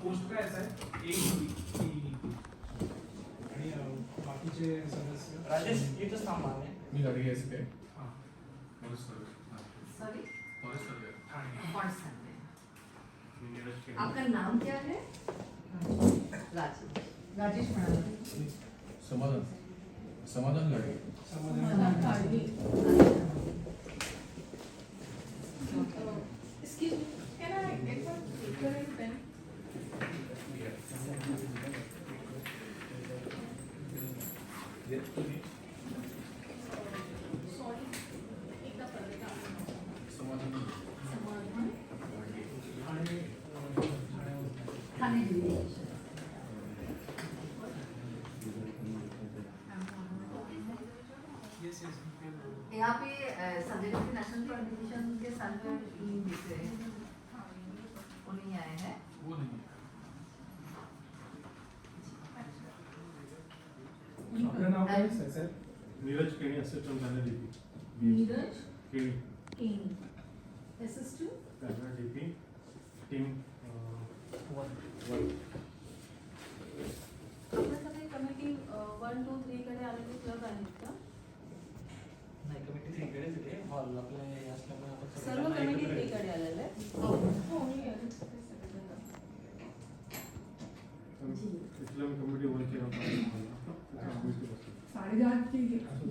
Post काय आहे आणि बाकीचे सदस्य राजेश इथंच थांबा मी गाडी घ्यायची काय हां forest survey sorry forest survey Thane कौन सा है? मी नीरज केणी. आपका नाम क्या है? राजेश। राजेश मैडम। समाधान समाधान गाडी समाधान Excuse me, can I get one paper and pen? Sorry, एकदा परत आपण समाधान समाधान ठाणे ठाणे जिले। येस येस यहाँ पे Sanjay Gandhi national front division के साथ में दिख रहे हैं, वो नहीं आए हैं। वो नहीं आपलं नाव काय आहे सर? नीरज केणी असिस्टंट झाले डीपी नीरज केणी केनी assistant त्यांना डीपी टीम आपल्या सगळे कमिटी 1 2 3 कडे आलेले क्लब आहेत का? नाही कमिटी तिकडेच आहे हॉल आपल्या हे असल्यामुळे आपण सर्व सगळ्यांना कमिटी एकत्र 3 कडे आलेले आहेत? हो। हो मी आहे. तिथल्या कमिटी वर केला साडेदहा की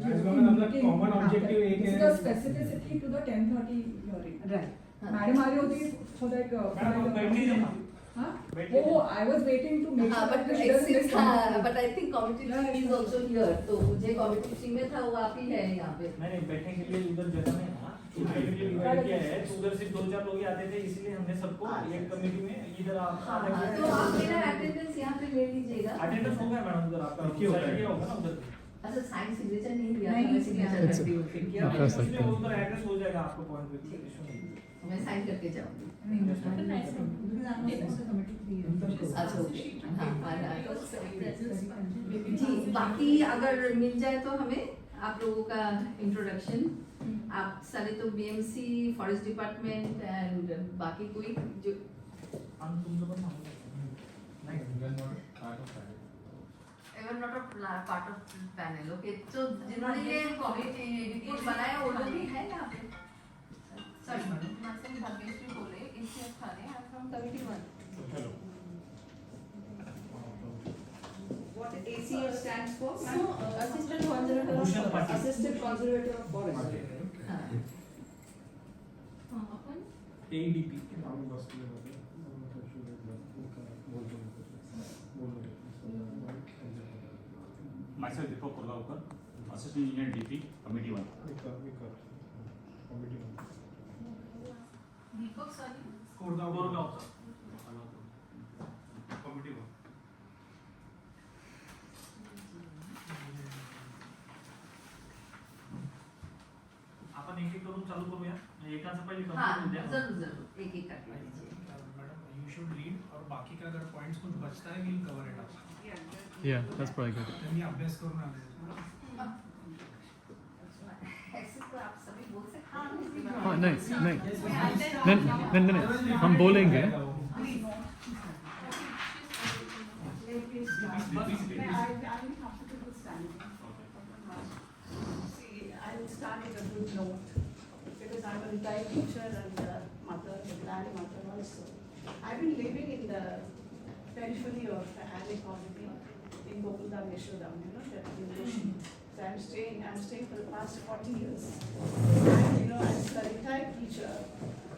आज बघा आपला कॉमन ऑब्जेक्टिव्ह एक This is आहे the specificity to the 10:30 hearing. Right। Madam आली होती for that. मॅडम बैठली ना Huh? बैठली Oh, I was waiting to make हाँ, sure but that she doesn't miss something. but I think committee team is also here, तो मुझे committee team में था वो आप ही है यहाँ पे। नहीं नहीं बैठने के लिए उधर जगह नहीं है कमिटी डिवाइड किया है तो उधर सिर्फ 2-4 लोग ही आते थे इसलिए हमने सबको एक कमिटी में इधर आप हाँ, तो आप मेरा अटेंडेंस यहाँ पे ले लीजिएगा। अटेंडेंस हो गया मैडम उधर आपका क्या होता है? किया होगा ना उधर अच्छा साइन सिग्नेचर नहीं लिया नहीं, था, मैं signature अच्छा। करती हूँ फिर। किया कर सकते इसलिए हैं। उधर एड्रेस हो जाएगा आपको पॉइंट पे इशू नहीं मैं साइन करके जाऊँगी। Because I'm not the committee three. अच्छा ओके हाँ जी, बाकी अगर मिल जाए तो हमें आप लोगों का इंट्रोडक्शन, आप सारे तो बीएमसी फॉरेस्ट डिपार्टमेंट एंड बाकी कोई जो हम तुमचं पण सांगू नाही ever not a part of panel okay, तो जिन्होंने ये कमिटी रिपोर्ट बनाया वो लोग भी है यहाँ पे। Sorry Myself Bhagyashree Bole, ACF Thane, I'm from Committee 1. Hello what ACF stands for? So, Assistant Conservator of Bhushan Forest. Patil. Assistant Conservator of Forest. हाँ हाँ, आपण एडीपी आम्ही बसले होते Myself Deepak Kurgaonkar, Assistant Engineer DP, Committee 1. Committee दीपक sorry Koregaon committee आपण एक एक करून चालू करूया एकाचं पहिले हाँ कंप्लीट द्या जरूर जरूर एक एक करके लीजिए। मैडम यू शुड रीड और बाकी का अगर पॉइंट्स कुछ बचता है will cover it up. Yeah, that's probably good. मी अभ्यास करून आले ऐसे तो आप सभी बोल सकते हैं। हाँ नहीं नहीं नहीं नहीं नहीं हम बोलेंगे I will start with a good note because I'm a retired teacher and mother, the grandmother also. I've been living in the periphery of the alley colony in Gokuldam Yeshodam, you know, that in Koshi. So I'm staying for the past 40 years. And you know, as a retired teacher,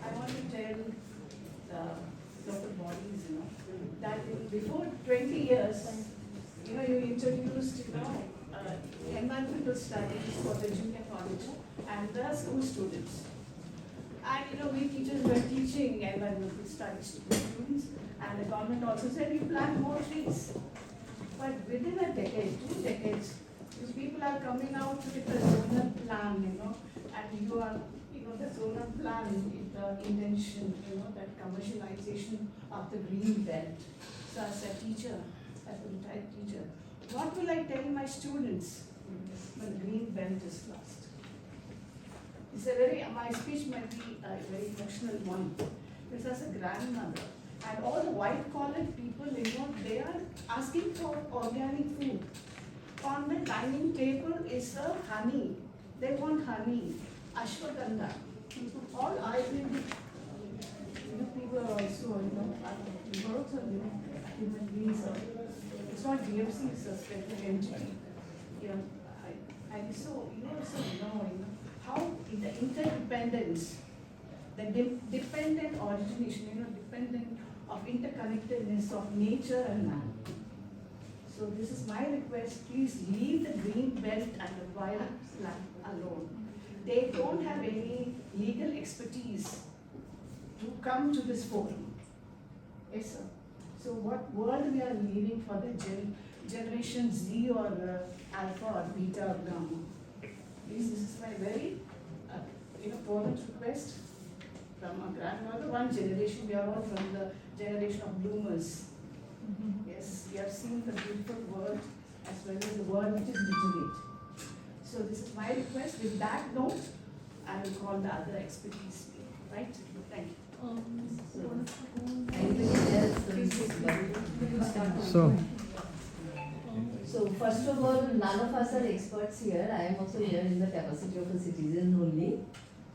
I want to tell the local bodies, you know, that before 20 years, you know, you introduced, you know, environmental studies for the junior college and the school students. And you know, we teachers were teaching environmental studies to the students, and the government also said we plant more trees. But within a decade, 2 decades, these people are coming out with a zonal plan, you know, and you are, you know, the zonal plan is the intention, you know, that commercialization of the green belt. So as a teacher, as a retired teacher, what will I tell my students when the green belt is lost? It's a very, my speech might be a very emotional one. Because as a grandmother, And all the white collar people, they are asking for organic food. On the dining table is a honey. They want honey, ashwagandha. All Ayurvedic people are also, we're also, human beings. It's not DFC, it's a separate entity. And so you also know, how the interdependence, the dependent origination, dependent of interconnectedness of nature and man. So this is my request, please leave the green belt and the wild land alone. They don't have any legal expertise to come to this forum. Yes, sir. So what world we are leaving for the generation Z or alpha or beta or gamma? Please, this is my very fervent request from a grandmother. One generation, we are all from the generation of bloomers. Yes, we have seen the beautiful world as well as the world which is literate. So this is my request. With that note, I will call the other expertise. Right? Thank you. So first of all, none of us are experts here. I am also here in the capacity of a citizen only.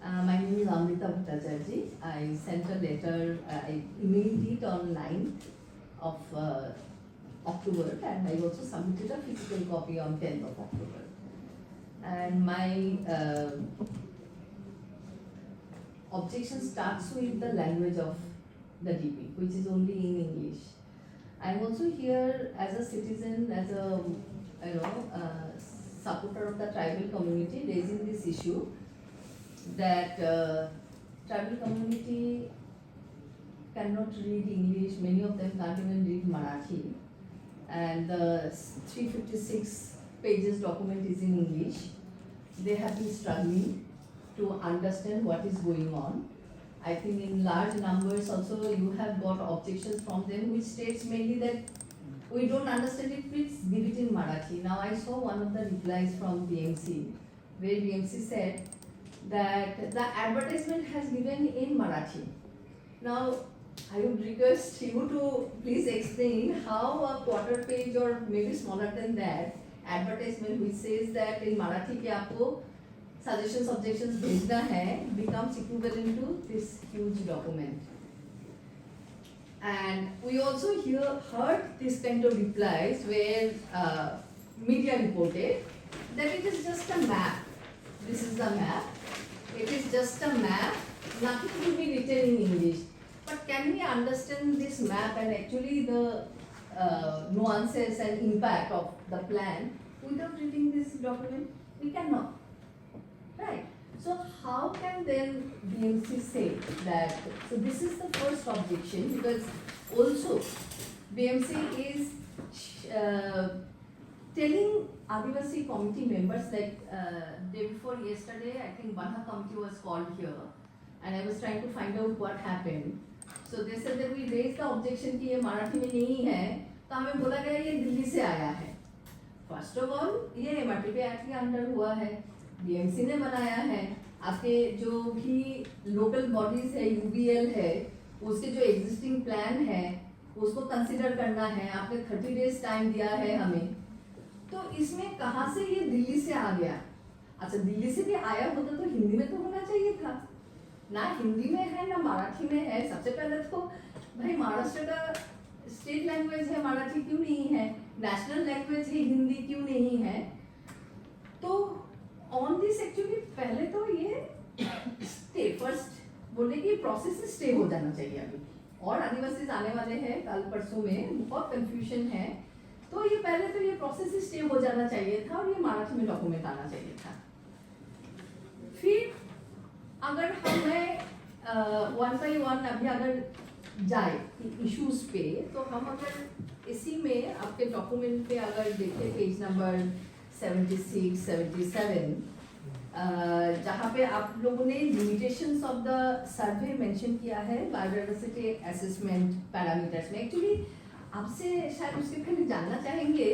My name is Amrita Bhattacharya. I sent a letter, I emailed it on 9th of October, and I also submitted a physical copy on 10th of October. And my objection starts with the language of the DP, which is only in English. I am also here as a citizen, as a supporter of the tribal community, raising this issue that tribal community cannot read English. Many of them can't even read Marathi, and the 356 pages document is in English. They have been struggling to understand what is going on. I think in large numbers also you have got objections from them, which states mainly that we don't understand it, please give it in Marathi. Now I saw one of the replies from BMC, where BMC said that the advertisement has given in Marathi. Now I would request you to please explain how a quarter page or maybe smaller than that advertisement which says that in Marathi कि आपको suggestions, objections भेजना है becomes equivalent to this huge document. And we also heard this kind of replies where media reported that it is just a map. This is the map. It is just a map. Nothing will be written in English. But can we understand this map and actually the nuances and impact of the plan without reading this document? We cannot. Right. So how can then BMC say that? So this is the first objection, because also BMC is telling Adivasi committee members, like day before yesterday, I think Banha committee was called here, and I was trying to find out what happened. So they said that we raised the objection कि ये मराठी में नहीं है, तो हमें बोला गया ये दिल्ली से आया है. First of all, ये MRTP Act के अंडर हुआ है, BMC ने बनाया है. आपके जो भी लोकल बॉडीज है, UBL है, उसके जो एग्जिस्टिंग प्लान है उसको कंसिडर करना है. आपने 30 days टाइम दिया है हमें, तो इसमें कहाँ से ये दिल्ली से आ गया? अच्छा, दिल्ली से भी आया होता तो हिंदी में तो होना चाहिए था. ना हिंदी में है ना मराठी में है. सबसे पहले तो भाई महाराष्ट्र का स्टेट लैंग्वेज है मराठी, क्यों नहीं है? नेशनल लैंग्वेज है हिंदी, क्यों नहीं है? तो ऑन दिस एक्चुअली पहले तो ये स्टे फर्स्ट बोले कि प्रोसेस स्टे हो जाना चाहिए अभी, और आदिवासी आने वाले हैं कल परसों में, बहुत कंफ्यूजन है. तो ये पहले तो ये प्रोसेस स्टे हो जाना चाहिए था और ये मराठी में डॉक्यूमेंट आना चाहिए था. फिर अगर हमें वन बाई वन अभी अगर जाए इश्यूज पे, तो हम अगर इसी में आपके डॉक्यूमेंट पे अगर देखें पेज नंबर 76, 77, जहाँ पे आप लोगों ने limitations of the survey mention किया है बायोडाइवर्सिटी असेसमेंट पैरामीटर्स में. एक्चुअली आपसे शायद उसके पहले जानना चाहेंगे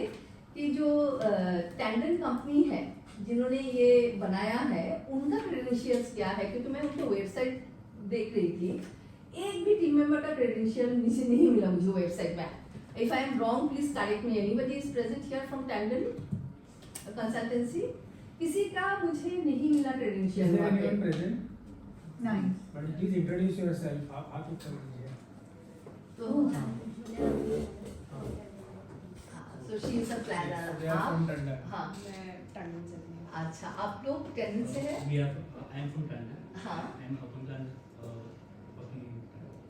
कि जो टैंडन कंपनी है जिन्होंने ये बनाया है, उनका क्रेडेंशियल्स क्या है, क्योंकि मैं उनकी वेबसाइट देख रही थी. एक भी टीम मेंबर का क्रेडेंशियल नीचे नहीं मिला मुझे वेबसाइट में. If I am wrong, please correct me. Anybody is present here from Tandem consultancy? किसी का मुझे नहीं मिला Is क्रेडेंशियल there वहाँ पे. anyone present? नहीं. But please introduce yourself. आप उत्तर दीजिए. तो so she is a planner. They are from Tandem. हाँ. मैं टंडन से हूँ. अच्छा, आप लोग टेन से हैं? We are, I am from Canada. हाँ. I am from Canada, working in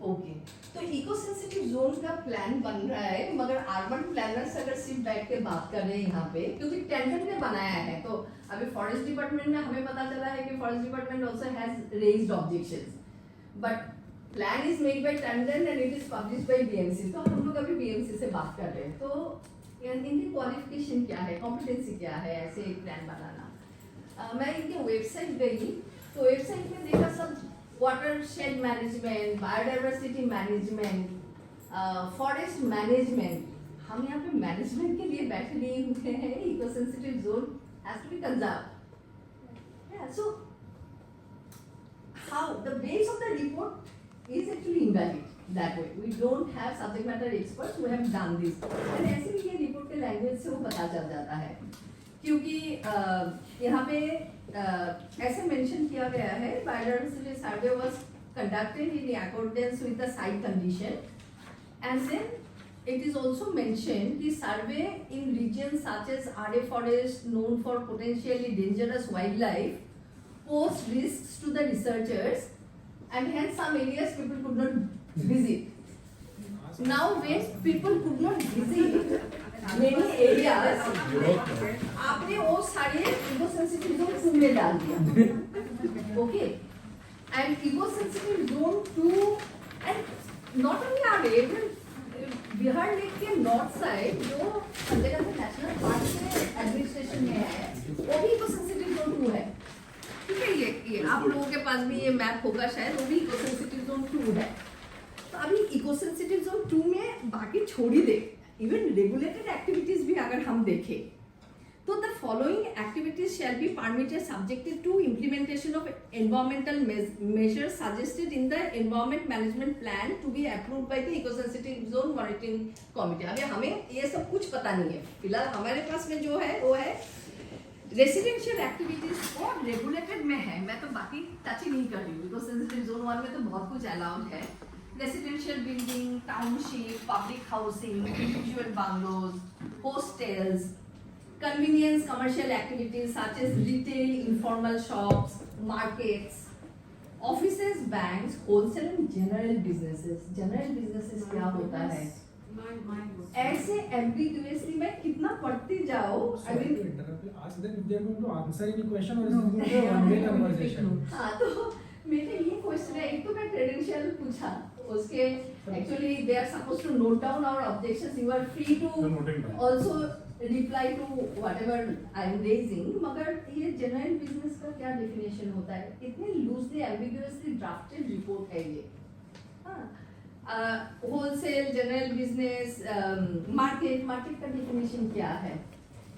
okay. तो इको सेंसिटिव जोन का प्लान बन रहा है, मगर अर्बन प्लानर्स अगर सिर्फ बैठ के बात कर रहे हैं यहाँ पे, क्योंकि टेंडन ने बनाया है, तो अभी फॉरेस्ट डिपार्टमेंट में हमें पता चला है कि forest department also has raised objections, but plan is made by tendon and it is published by BMC. तो हम लोग अभी बीएमसी से बात कर रहे हैं, तो इनकी क्वालिफिकेशन क्या है, कॉम्पिटेंसी क्या है ऐसे एक प्लान बनाना. मैं इनके वेबसाइट गई, तो वेबसाइट में देखा सब watershed management, biodiversity management, forest management. हम यहाँ पे मैनेजमेंट के लिए बैठे नहीं हुए हैं. Eco sensitive zone has to be conserved. So how the base of the report is actually invalid that way. We don't have subject matter experts who have done this. And ऐसे भी ये report के language से वो पता चल जाता है, क्योंकि यहाँ पे ऐसे मेंशन किया गया है biodiversity survey was conducted in accordance with the site condition, and then it is also mentioned the survey in regions such as RA forest known for potentially dangerous wildlife pose risks to the researchers, and hence some areas people could not visit. Now when people could not visit many areas, आपने वो सारे eco sensitive zone 2 में डाल दिया. Okay, and eco sensitive zone 2 and not only are even Vihar lake के north side जो Sanjay Gandhi national park के administration में है, वो भी इको सेंसिटिव जोन 2 है. ठीक है, ये आप लोगों के पास भी ये मैप होगा शायद, वो भी इको सेंसिटिव जोन 2 है. तो अभी इको सेंसिटिव जोन 2 में बाकी छोड़ ही दे, इवन रेगुलेटेड एक्टिविटीज भी अगर हम देखें तो the following activities shall be permitted subjected to implementation of environmental measures suggested in the environment management plan to be approved by the eco sensitive zone monitoring committee. अभी हमें ये सब कुछ पता नहीं है, फिलहाल हमारे पास में जो है वो है रेसिडेंशियल एक्टिविटीज और रेगुलेटेड में है. मैं तो बाकी टच ही नहीं कर रही हूँ. इको सेंसिटिव जोन 1 में तो बहुत कुछ अलाउड है. Residential building, township, public housing, individual bungalows, hostels, convenience commercial activities such as retail, informal shops, markets, offices, banks, wholesale and general businesses. General businesses क्या होता है? ऐसे ambiguously मैं कितना पढ़ती जाओ. I mean, ask them if they are going to answer any question or is it going to be a one-way conversation. हाँ, तो मेरे ये क्वेश्चन है. एक तो मैं क्रेडेंशियल पूछा, उसके actually they are suppose to note down our objections. You are free to also reply to whatever I am raising. मगर ये जनरल बिजनेस का क्या डेफिनेशन होता है? इतनी लूजली एम्बिगुअसली ड्राफ्टेड रिपोर्ट है ये. होलसेल, जनरल बिजनेस, मार्केट का डेफिनेशन क्या है?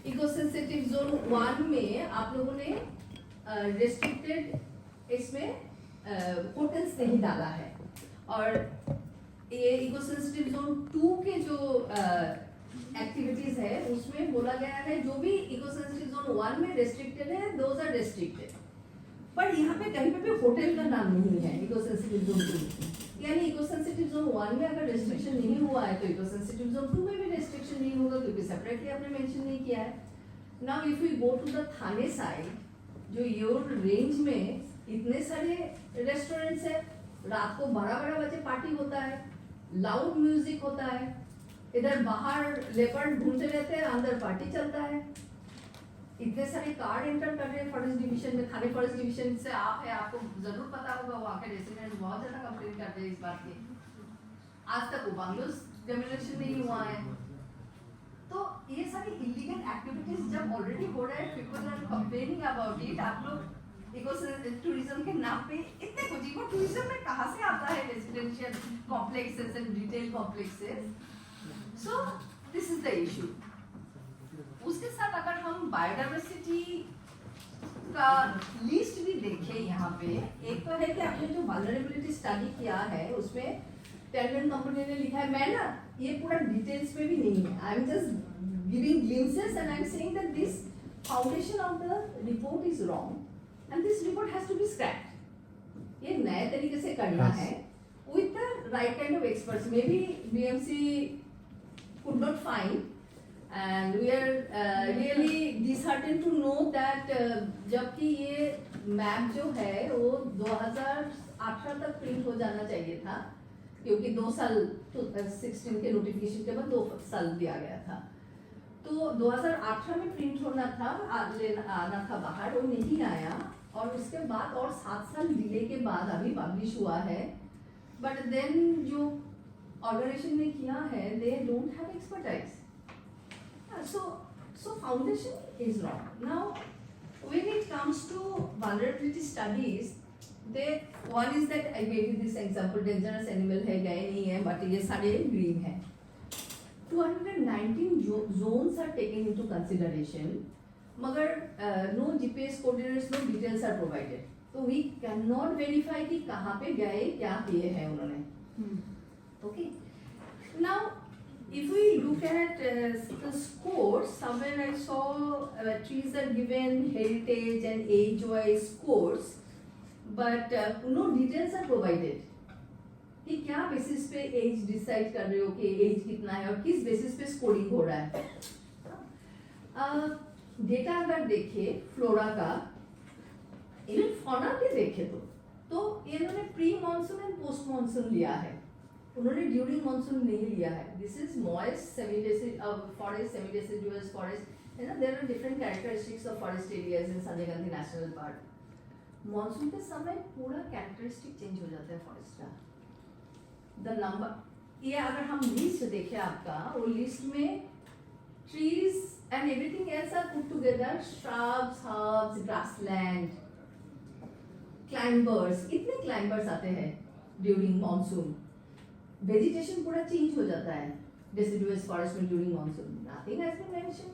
इको सेंसिटिव जोन 1 में आप लोगों ने रेस्ट्रिक्टेड इसमें होटल्स नहीं डाला है, और ये इको सेंसिटिव जोन 2 के जो एक्टिविटीज है उसमें बोला गया है जो भी इको सेंसिटिव जोन 1 में रेस्ट्रिक्टेड है, दोज आर रेस्ट्रिक्टेड. पर यहाँ पे कहीं पे भी होटल का नाम नहीं है इको सेंसिटिव जोन 2 में. यानी इको सेंसिटिव जोन 1 में अगर रेस्ट्रिक्शन नहीं हुआ है तो इको सेंसिटिव जोन 2 में भी रेस्ट्रिक्शन नहीं होगा, क्योंकि सेपरेटली आपने मेंशन नहीं किया है. Now if you go to the Thane side, जो योर रेंज में इतने सारे रेस्टोरेंट्स है, रात को 12 बजे पार्टी होता है, लाउड म्यूजिक होता है, इधर बाहर लेपर्ड घूमते रहते हैं, अंदर पार्टी चलता है. इतने सारे कार्ड एंटर कर रहे हैं फॉरेस्ट डिवीजन में. थाने फॉरेस्ट डिवीजन से आप है, आपको जरूर पता होगा, वहाँ के रेसिडेंट्स बहुत ज्यादा कंप्लेन करते हैं इस बात की. आज तक वो बांग्लोस डेमोलिशन नहीं हुआ है. तो ये सारी इलीगल एक्टिविटीज जब ऑलरेडी हो रहा है, people are complaining about it. आप लोग इको टूरिज्म के नाम पे इतने कुछ. इको टूरिज्म में कहाँ से आता है residential complexes and retail complexes? So this is the issue. उसके साथ अगर हम बायोडाइवर्सिटी का लिस्ट भी देखे यहाँ पे। एक तो है कि आपने जो वल्नरेबिलिटी स्टडी किया है उसमें टेलमेंट कंपनी ने लिखा है, मैं ना ये पूरा डिटेल्स में भी नहीं है, I am just giving glimpses and I am saying that this foundation of the report is wrong and this report has to be scrapped. ये नए तरीके से करना है with the right kind of experts. Maybe BMC could not find, and we are really disheartened to know that जबकि ये map जो है वो 2018 तक प्रिंट हो जाना चाहिए था, क्योंकि 2 साल 2016 के नोटिफिकेशन के बाद 2 साल दिया गया था, तो 2018 में प्रिंट होना था, आना था बाहर, वो नहीं आया और उसके बाद और 7 साल डिले के बाद अभी पब्लिश हुआ है। बट देन जो ऑर्गेनाइजेशन ने किया है, they don't have expertise, so foundation is wrong. Now when it comes to vulnerability studies, one is that I gave you this example, dangerous animal है, गए नहीं है, but ये सारे green है। 219 zones are taken into consideration, मगर no GPS coordinates, no details are provided, तो we cannot verify कि कहाँ पे गए, क्या किए हैं उन्होंने। Okay, now if we look at the scores, somewhere I saw trees are given heritage and age-wise scores, but no details are provided कि क्या बेसिस पे एज डिसाइड कर रहे हो कि एज कितना है और किस बेसिस पे स्कोरिंग हो रहा है। डेटा अगर देखे फ्लोरा का, इवन फौना के देखे तो इन्होंने pre monsoon and post monsoon लिया है, उन्होंने ड्यूरिंग मॉनसून नहीं लिया है। This is moist semi forest, semi deciduous forest, है ना, there are different characteristics of forest areas in Sanjay Gandhi national park. Monsoon के समय पूरा कैरेक्टरिस्टिक चेंज हो जाता है फॉरेस्ट का। द नंबर, ये अगर हम लिस्ट देखें आपका, वो लिस्ट में trees and everything else are put together, shrubs, herbs, grassland, climbers, इतने क्लाइंबर्स आते हैं ड्यूरिंग मॉनसून। वेजिटेशन पूरा चेंज हो जाता है डेसिडुअस फॉरेस्ट में during monsoon. Nothing has been mention,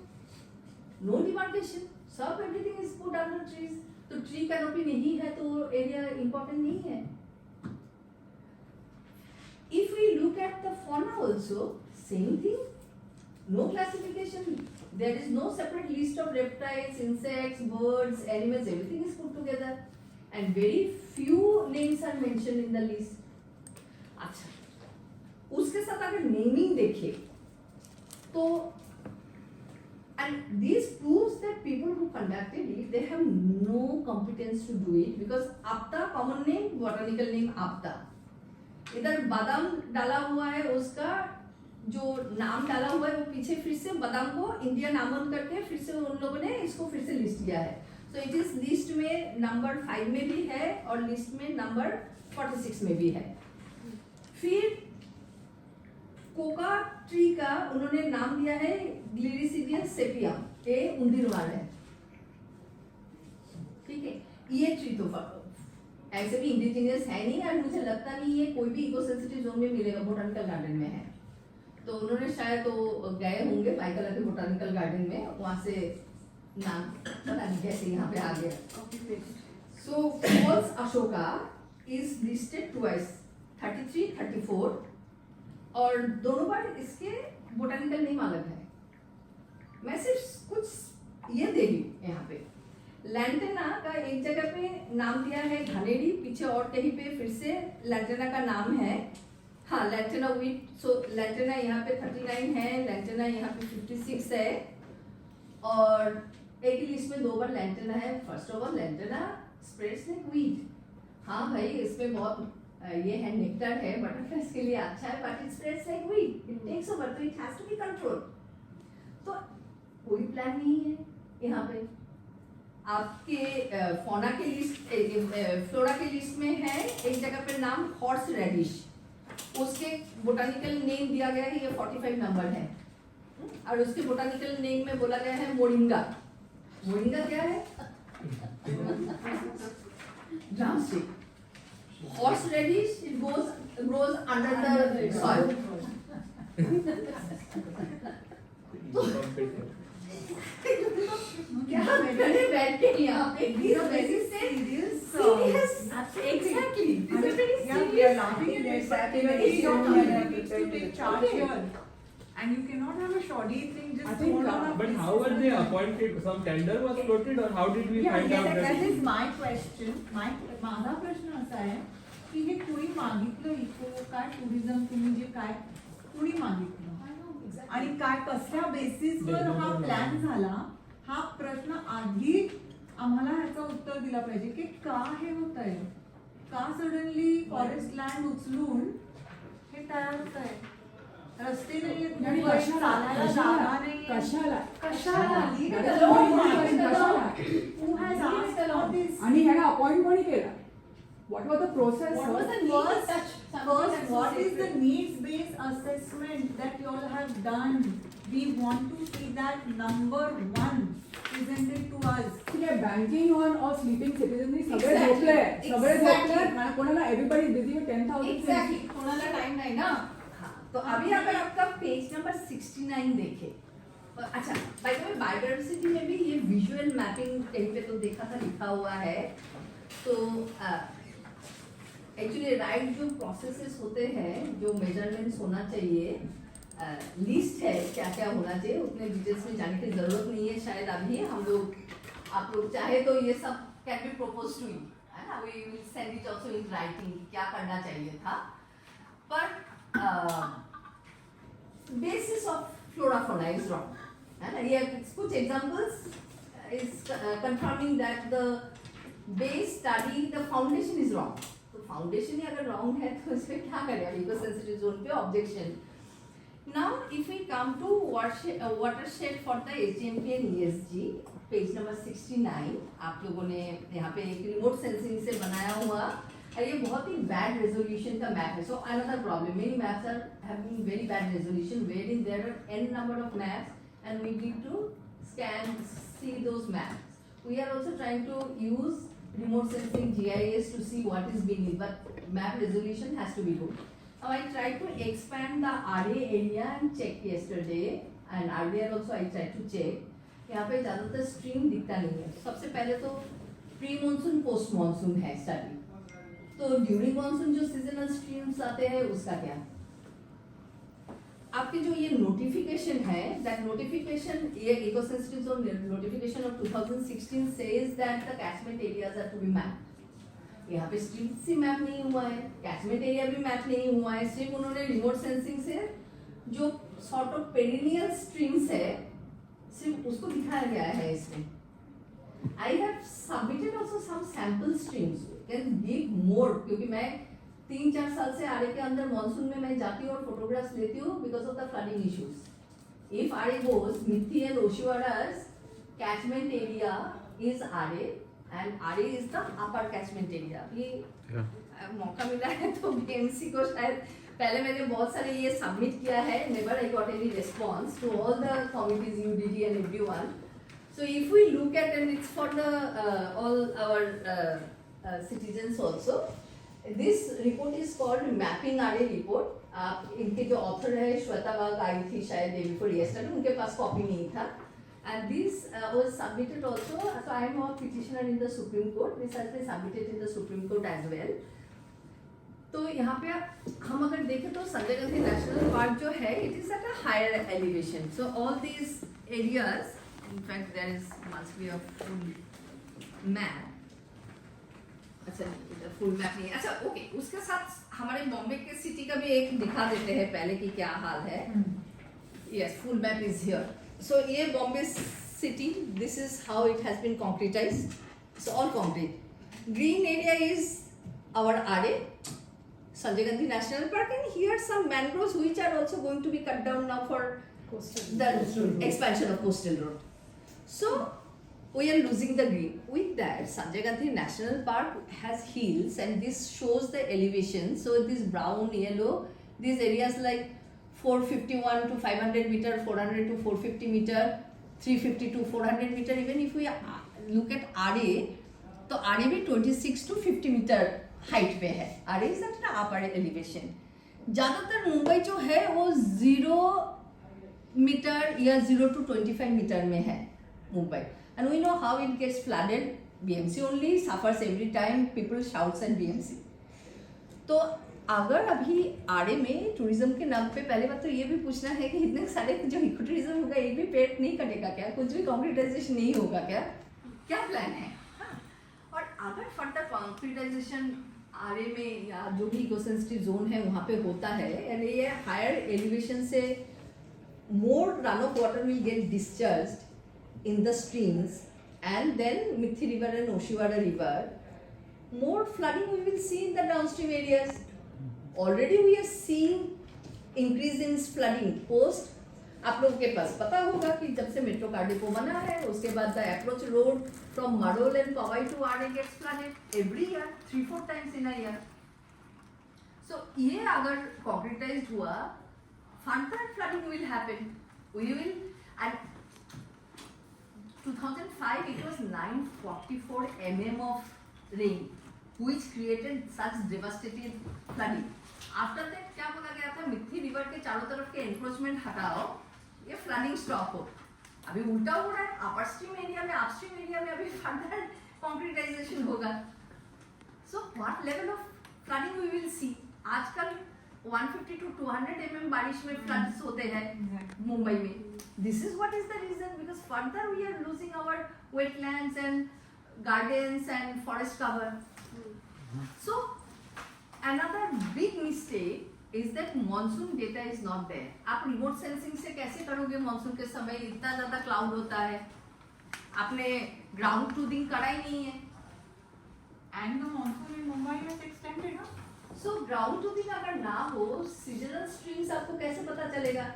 no demarcation, सब everything is put under trees. तो ट्री कैनोपी नहीं है तो एरिया इंपॉर्टेंट नहीं है। If we look at the fauna also, same thing, no classification, there is no separate list of reptiles, insects, birds, animals, everything is put together and very few names are mentioned in the list. अच्छा, उसके साथ अगर naming देखे तो, and this proves that people who conducted it, they have no competence to do it, because apta common name, botanical name apta, इधर बादाम डाला हुआ है, उसका जो नाम डाला हुआ है वो पीछे फिर से बादाम को इंडिया नामन करके फिर से उन लोगों ने इसको फिर से लिस्ट किया है। सो इट इज लिस्ट में नंबर 5 में भी है और लिस्ट में नंबर 46 में भी है। फिर कोका ट्री का उन्होंने नाम दिया है ग्लिरिसिडियम सेपियम, ये उंदीरवार है, ठीक है। ये ट्री तो ऐसे भी इंडिजिनियस है नहीं और मुझे लगता नहीं है कोई भी इको सेंसिटिव जोन में मिलेगा, बोटानिकल गार्डन में है, तो उन्होंने शायद तो गए होंगे बाइकला के बोटानिकल गार्डन में, वहाँ से नाम पता नहीं कैसे यहाँ पे आ गया। So false ashoka is listed twice, 33, 34, और दोनों बार इसके बोटानिकल नेम अलग है। मैं सिर्फ कुछ ये दे रही यहाँ पे। लैंटेना का एक जगह पे नाम दिया है घनेरी, पीछे और कहीं पे फिर से लैंटेना का नाम है, हाँ लैंटेना वीट। सो लैंटेना यहाँ पे 39 है, लैंटेना यहाँ पे 56 है, और एक ही लिस्ट में 2 बार लैंटेना है। First of all lantana spreads like wheat, हाँ भाई इसमें बहुत ये है, नेक्टर है, बटरफ्लाइज के लिए अच्छा है, but it spreads like weed, it takes over, तो it has to be control. तो कोई प्लान नहीं है यहाँ पे। आपके फौना के लिस्ट, फ्लोरा के लिस्ट में है एक जगह पे नाम हॉर्स रेडिश, उसके बोटानिकल नेम दिया गया है, ये 45 नंबर है, और उसके बोटानिकल नेम में बोला गया है मोरिंगा। मोरिंगा क्या है? Drumstick. Horse radish, it grows under the soil. क्या करे बैठ के यहाँ पे These are very serious serious. exactly these are very Yeah, we are serious laughing at that. Very Your serious. company needs to take charge Okay. here. And you cannot have a shoddy thing just I think, thrown on a but piece how of were they paper. appointed? Some tender was floated, or how did we Yeah, find out that that? is my question. माझा प्रश्न असा आहे की हे कुणी मागितलं eco काय tourism तुम्ही जे काय कुणी मागितलं आणि काय कसल्या बेसिसवर हा प्लॅन झाला हा प्रश्न आधी आम्हाला ह्याचं उत्तर दिला पाहिजे की का हे होत आहे का सडनली फॉरेस्ट लँड उचलून हे तयार होत आहे रस्ते नाही आणि चालायला जागा नाही कशाला कशाला That is the only question, कशाला? Who has asked about this? आणि ह्याला अपॉइंट कोणी केला what was the process What was the need of such First, what is the needs-based assessment that you all have done? We want to see that number one presented to us. ठीक आहे banking on और sleeping citizen सगळे Exactly. झोपले सगळे Exactly. झोपले कोणाला everybody busy with 10,000 exactly कोणाला time नहीं ना हाँ तो अभी अगर आपका पेज नंबर 69 देखे अच्छा बाय द वे बायोडाइवर्सिटी में भी ये विजुअल मैपिंग कहीं पे तो देखा था लिखा हुआ है तो एक्चुअली राइट जो प्रोसेसेस होते हैं जो मेजरमेंट्स होना चाहिए लिस्ट है क्या क्या होना चाहिए उतने डिटेल्स में जाने की जरूरत नहीं है शायद अभी हम लोग आप लोग चाहे तो ये सब can be propose to you है ना we will send it also in writing क्या करना चाहिए था पर basis of flora fauna is wrong and here कुछ examples is confirming that the base study the foundation is wrong तो foundation ही अगर wrong है तो इसमें क्या करें अब eco sensitive zone पे objection now if we come to watershed for the HGMP and ESG page number 69 आप लोगों ने यहाँ पे एक remote sensing से बनाया हुआ और ये बहुत ही बैड रेजोल्यूशन का मैप है so another problem many maps are having very bad resolution where in there are n number of maps and we need to scan see those maps we are also trying to use remote sensing GIS to see what is being used but map resolution has to be good now I tried to expand the RA area and check yesterday and earlier also I tried to check यहाँ पे ज़्यादातर stream दिखता नहीं है सबसे पहले तो pre monsoon post monsoon है स्टडी तो ड्यूरिंग मानसून जो सीजनल स्ट्रीम्स आते हैं उसका क्या आपके जो ये नोटिफिकेशन है दैट नोटिफिकेशन ये ecosystem zone notification of 2016 says that the catchment areas are to be mapped यहाँ पे स्ट्रीम्स ही मैप नहीं हुआ है कैचमेंट एरिया भी मैप नहीं हुआ है सिर्फ उन्होंने रिमोट सेंसिंग से जो सॉर्ट ऑफ पेरिनियल स्ट्रीम्स है सिर्फ उसको दिखाया गया है इसमें I have submitted also some sample streams. Can give more क्योंकि मैं 3-4 साल से आरे के अंदर मानसून में मैं जाती हूँ और फोटोग्राफ्स लेती हूँ because of the flooding issues. If are goes, Mithi and Oshiwara's catchment area is are and are is the upper catchment area. ये मौका मिला है तो BMC को शायद पहले मैंने बहुत सारे ये सबमिट किया है never I got any response to all the committees UDD and everyone. So if we look at and it's for the all our citizens also. This report is called Mapping RA report. इनके जो author है श्वेता बाग आई थी शायद day before yesterday उनके पास copy नहीं था. And this was submitted also. So I am a petitioner in the Supreme Court. This has been submitted in the Supreme Court as well. तो यहाँ पे हम अगर देखें तो संजय गांधी नेशनल पार्क जो है it is at a higher elevation. So all these areas. In fact, there must be a full map. अच्छा फुल मैप नहीं है अच्छा ओके उसके साथ हमारे बॉम्बे के सिटी का भी एक दिखा देते हैं पहले कि क्या हाल है yes full map is here so ये Bombay city this is how it has been concretized it's all concrete green area is our आरए Sanjay Gandhi national Park and here some mangroves which are also going to be cut down now for the expansion of coastal road. So we are losing the green. With that, Sanjay Gandhi National Park has hills, and this shows the elevation. So this brown, yellow, these areas like 451 to 500 meter, 400 to 450 meter, 350 to 400 meter. Even if we look at RA, तो RA भी 26 to 50 meter height पे है. RA is at an upper elevation. ज़्यादातर मुंबई जो है वो 0 metre या 0 to 25 metre में है Mumbai, and we know how it gets flooded. BMC only suffers every time people shouts at BMC. तो अगर अभी आड़े में टूरिज्म के नाम पे पहले बात तो ये भी पूछना है कि इतने सारे जो इको टूरिज्म होगा एक भी पेड़ नहीं कटेगा क्या, कुछ भी कॉन्क्रीटाइजेशन नहीं होगा क्या, क्या प्लान है? हाँ. और अगर फर्दर कॉन्क्रीटाइजेशन आड़े में या जो भी इको सेंसिटिव जोन है वहाँ पे होता है, और ये हायर एलिवेशन से more runoff water will get discharged in the streams, and then Mithi river and Oshiwara river, more flooding we will see in the downstream areas. Already we are seeing increase in flooding post. आप लोगों के पास पता होगा कि जब से metro का depot बना है उसके बाद the approach road from Madol and Powai to Aarey gets flooded every year 3-4 times in a year. So ये अगर concretized हुआ, further flooding will happen. We will, and 2005 it was 944 mm of rain, which created such devastating flooding. After that क्या बोला गया था, Mithi river के चारों तरफ के एनक्रोचमेंट हटाओ, ये फ्लडिंग स्टॉप हो. अभी उल्टा हो रहा है, अपर स्ट्रीम एरिया में, अपस्ट्रीम एरिया में अभी फर्दर कॉन्क्रीटाइजेशन होगा. So what level of flooding we will see. आजकल 150 to 200 mm बारिश में फ्लड्स होते हैं मुंबई में. This is what is the reason, because further we are losing our wetlands and gardens and forest cover. So another big mistake is that monsoon data is not there. आप remote sensing से कैसे करोगे? monsoon के समय इतना ज़्यादा cloud होता है, आपने ground truthing करा ही नहीं है. And the monsoon in Mumbai has extended, no? So ground truthing अगर ना हो, seasonal streams आपको कैसे पता चलेगा?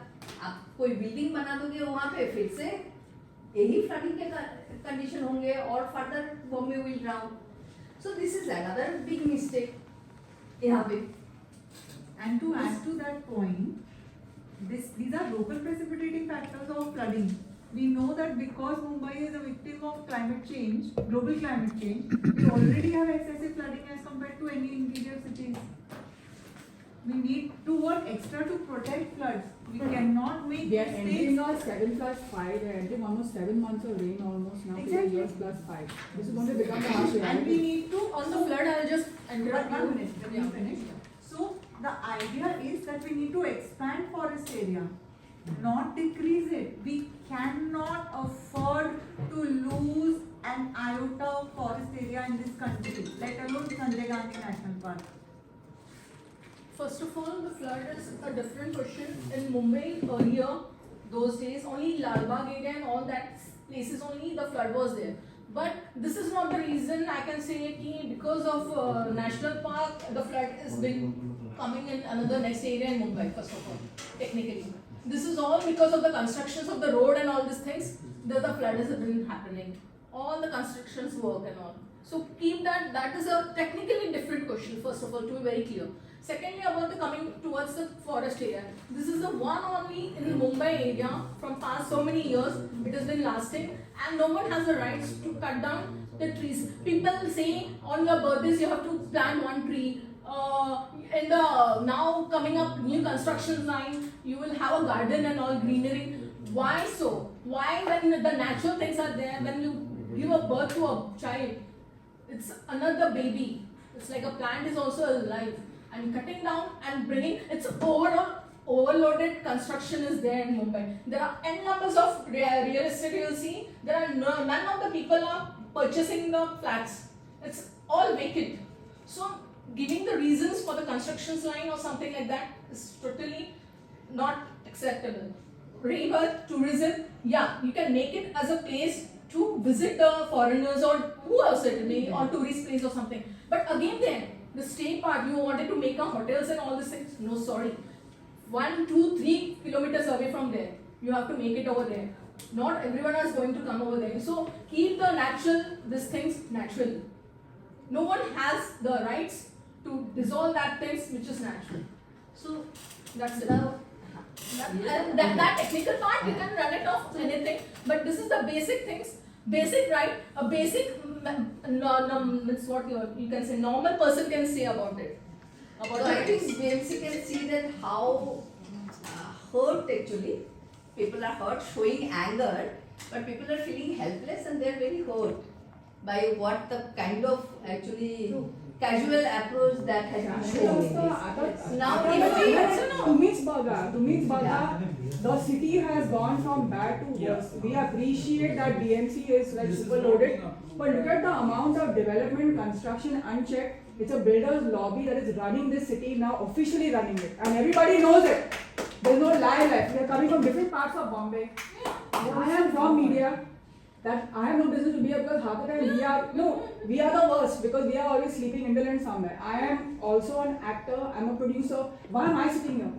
आप कोई बिल्डिंग बना दोगे वहाँ पे, फिर से यही फ्लडिंग के कंडीशन होंगे और further Bombay will drown. So this is another big mistake यहाँ पे. And to add to that point, these are local precipitating factors of flooding. We know that because Mumbai is a victim of climate change, global climate change, we already have excessive flooding as compared to any interior cities. We need to work extra to protect floods. We cannot make They are ending mistakes. on 7+5. They are ending almost 7 months of rain almost now. Exactly. Years plus 5. This is going to become the harsh And we reality. need to On the flood, I'll just interrupt One you. minute, let me finish. So the idea is that we need to expand forest area, not decrease it. We cannot afford to lose an iota of forest area in this country, let alone Sanjay Gandhi National Park. First of all, the flood is a different question. In Mumbai earlier, those days, only Lal Bagh area and all that places only the flood was there. But this is not the reason I can say कि because of national park the flood has been coming in another next area in Mumbai. First of all, technically, this is all because of the constructions of the road and all these things that the flood has been happening. All the constructions work and all. So keep that. That is a technically different question. First of all, to be very clear. Secondly, about the coming towards the forest area. This is the one only in the Mumbai area from past so many years. It has been lasting, and no one has the rights to cut down the trees. People say on your birthdays you have to plant one tree. In the now coming up new construction line, you will have a garden and all greenery. Why so? Why when the natural things are there, when you give a birth to a child, it's another baby. It's like a plant is also alive. And cutting down and bringing, it's overloaded construction is there in Mumbai. There are n numbers of real estate you'll see. There are none of the people are purchasing the flats. It's all vacant. So giving the reasons for the construction line or something like that is totally not acceptable. River tourism, yeah, you can make it as a place to visit the foreigners or who else it may, or tourist place or something. But again then, the stay part, you wanted to make a hotels and all these things. No, sorry. 1, 2, 3 kilometers away from there, you have to make it over there. Not everyone is going to come over there. So keep the natural, these things natural. No one has the rights to dissolve that things which is natural. So that's it. That technical part you can run it off anything, but this is the basic things. Basic right, a basic it's what you can say normal person can say about it. So I think BMC can see that how hurt actually people are hurt, showing anger, but people are feeling helpless and they are very hurt by what the kind of actually casual approach that has been shown in this. Now, if we तुम्हीच बघा, the city has gone from bad to worse. We appreciate that BMC is like super loaded, but look at the amount of development, construction unchecked. It's a builder's lobby that is running this city now, officially running it, and everybody knows it. There's no lie left. We are coming from different parts of Bombay. I am from media. That I have no business to be here because half the time we are the worst because we are always sleeping indolent somewhere. I am also an actor, I'm a producer. Why am I sitting here?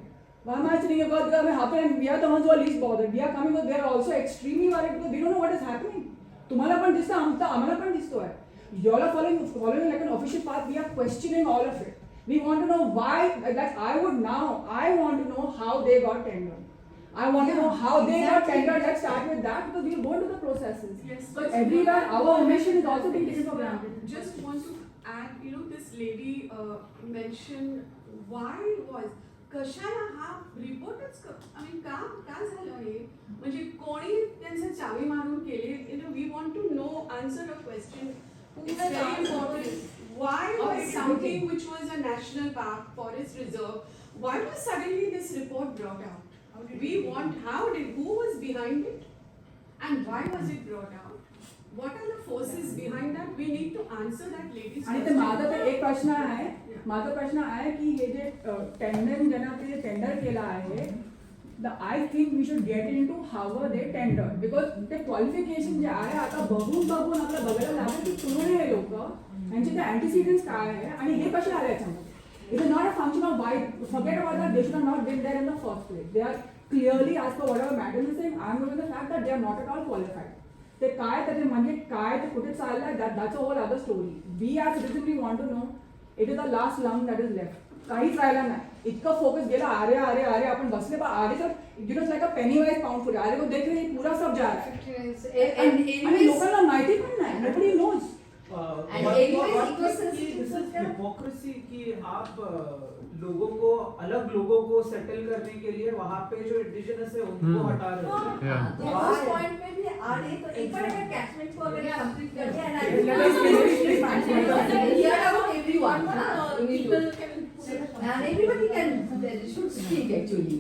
Why am I sitting here? Because half the time we are the ones who are least bothered. We are coming because they are also extremely worried because we don't know what is happening. तुम्हाला पण दिसतं, आम्हाला पण दिसतोय. You all are following like an official path. We are questioning all of it. We want to know why. Like I want to know how they got tendered. I want to know how they got tendered. Let's start with that because we will go into the processes. Yes. But everywhere our omission is also being taken for granted. Just want to add, this lady mentioned why was कशाला हा रिपोर्टच का झालं हे म्हणजे कोणी त्यांचं चावी मारून केले we want to know answer a question it's very important why was something which was a national park forest reserve why was suddenly this report brought out we want who was behind it and why was it brought out, what are the forces behind that, we need to answer that lady's आणि ते माझा तर एक प्रश्न आहे की हे जे tender ज्यांना ते टेंडर केला आहे I think we should get into how they tender because ते क्वालिफिकेशन जे आहे आता बघून आपल्याला बघायला लागेल की कोण हे लोक यांचे ते अँटीसिडेंट्स काय आहे आणि हे कसे आले याच्यामध्ये. It is not a function of why. Forget about that. They should have not been there in the first place. They are clearly, as per whatever Madam is saying, I am going with the fact that they are not at all qualified. ते काय त्याचे म्हणजे काय ते कुठे चाललंय that's a whole other story. We as citizens we want to know. It is the last lung that is left. काहीच राहिला नाही. इतका फोकस गेला अरे आपण बसले बा आगे तर it's like a pennywise pound food. अरे को देख रहे हैं पूरा सब जा रहा है. आणि लोकांना माहिती पण नाही. Nobody knows. This is hypocrisy कि आप लोगों को सेटल करने के लिए वहाँ पे जो इंडिजिनस है उनको हटा रहे हो. तो उस पॉइंट पे भी आ रहे तो एक बार अगर कैचमेंट को अगर कंप्लीट कर दिया and everybody should speak actually.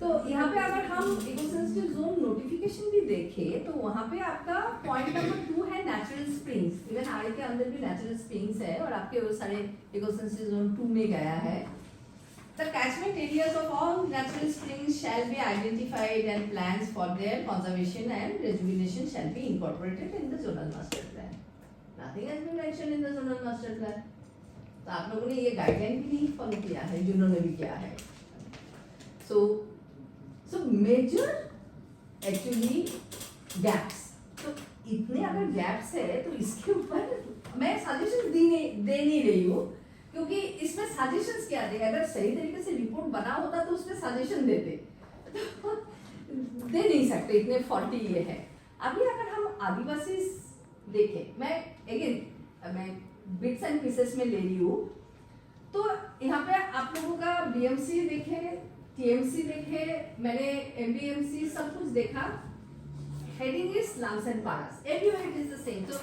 तो यहाँ पे अगर हम इकोसेंसिटिव जोन नोटिफिकेशन भी देखें तो वहाँ पे आपका पॉइंट नंबर 2 है नेचुरल स्प्रिंग्स. इवन आर के अंदर भी नेचुरल स्प्रिंग्स है और आपके वो सारे इकोसेंसिटिव जोन 2 में गया है. The catchment areas of all natural springs shall be identified and plans for their conservation and rejuvenation shall be incorporated in the zonal master plan. Nothing has been mentioned in the zonal master plan. तो आप लोगों ने ये guideline भी नहीं follow किया है जिन्होंने भी किया है. So major actually gaps. तो इतने अगर gaps है तो इसके ऊपर मैं सजेशन दे नहीं रही हूँ क्योंकि इसमें सजेशंस क्या थे. अगर सही तरीके से रिपोर्ट बना होता तो उसमें सजेशन देते. दे नहीं सकते इतने 40 ये है. अभी अगर हम आदिवासी देखें मैं बिट्स एंड पीसेस में ले रही हूँ तो यहाँ पे आप लोगों का बीएमसी देखे, टीएमसी देखे, मैंने एमबीएमसी सब कुछ देखा. हेडिंग इज स्लम्स एंड पारास, everywhere it is the same. तो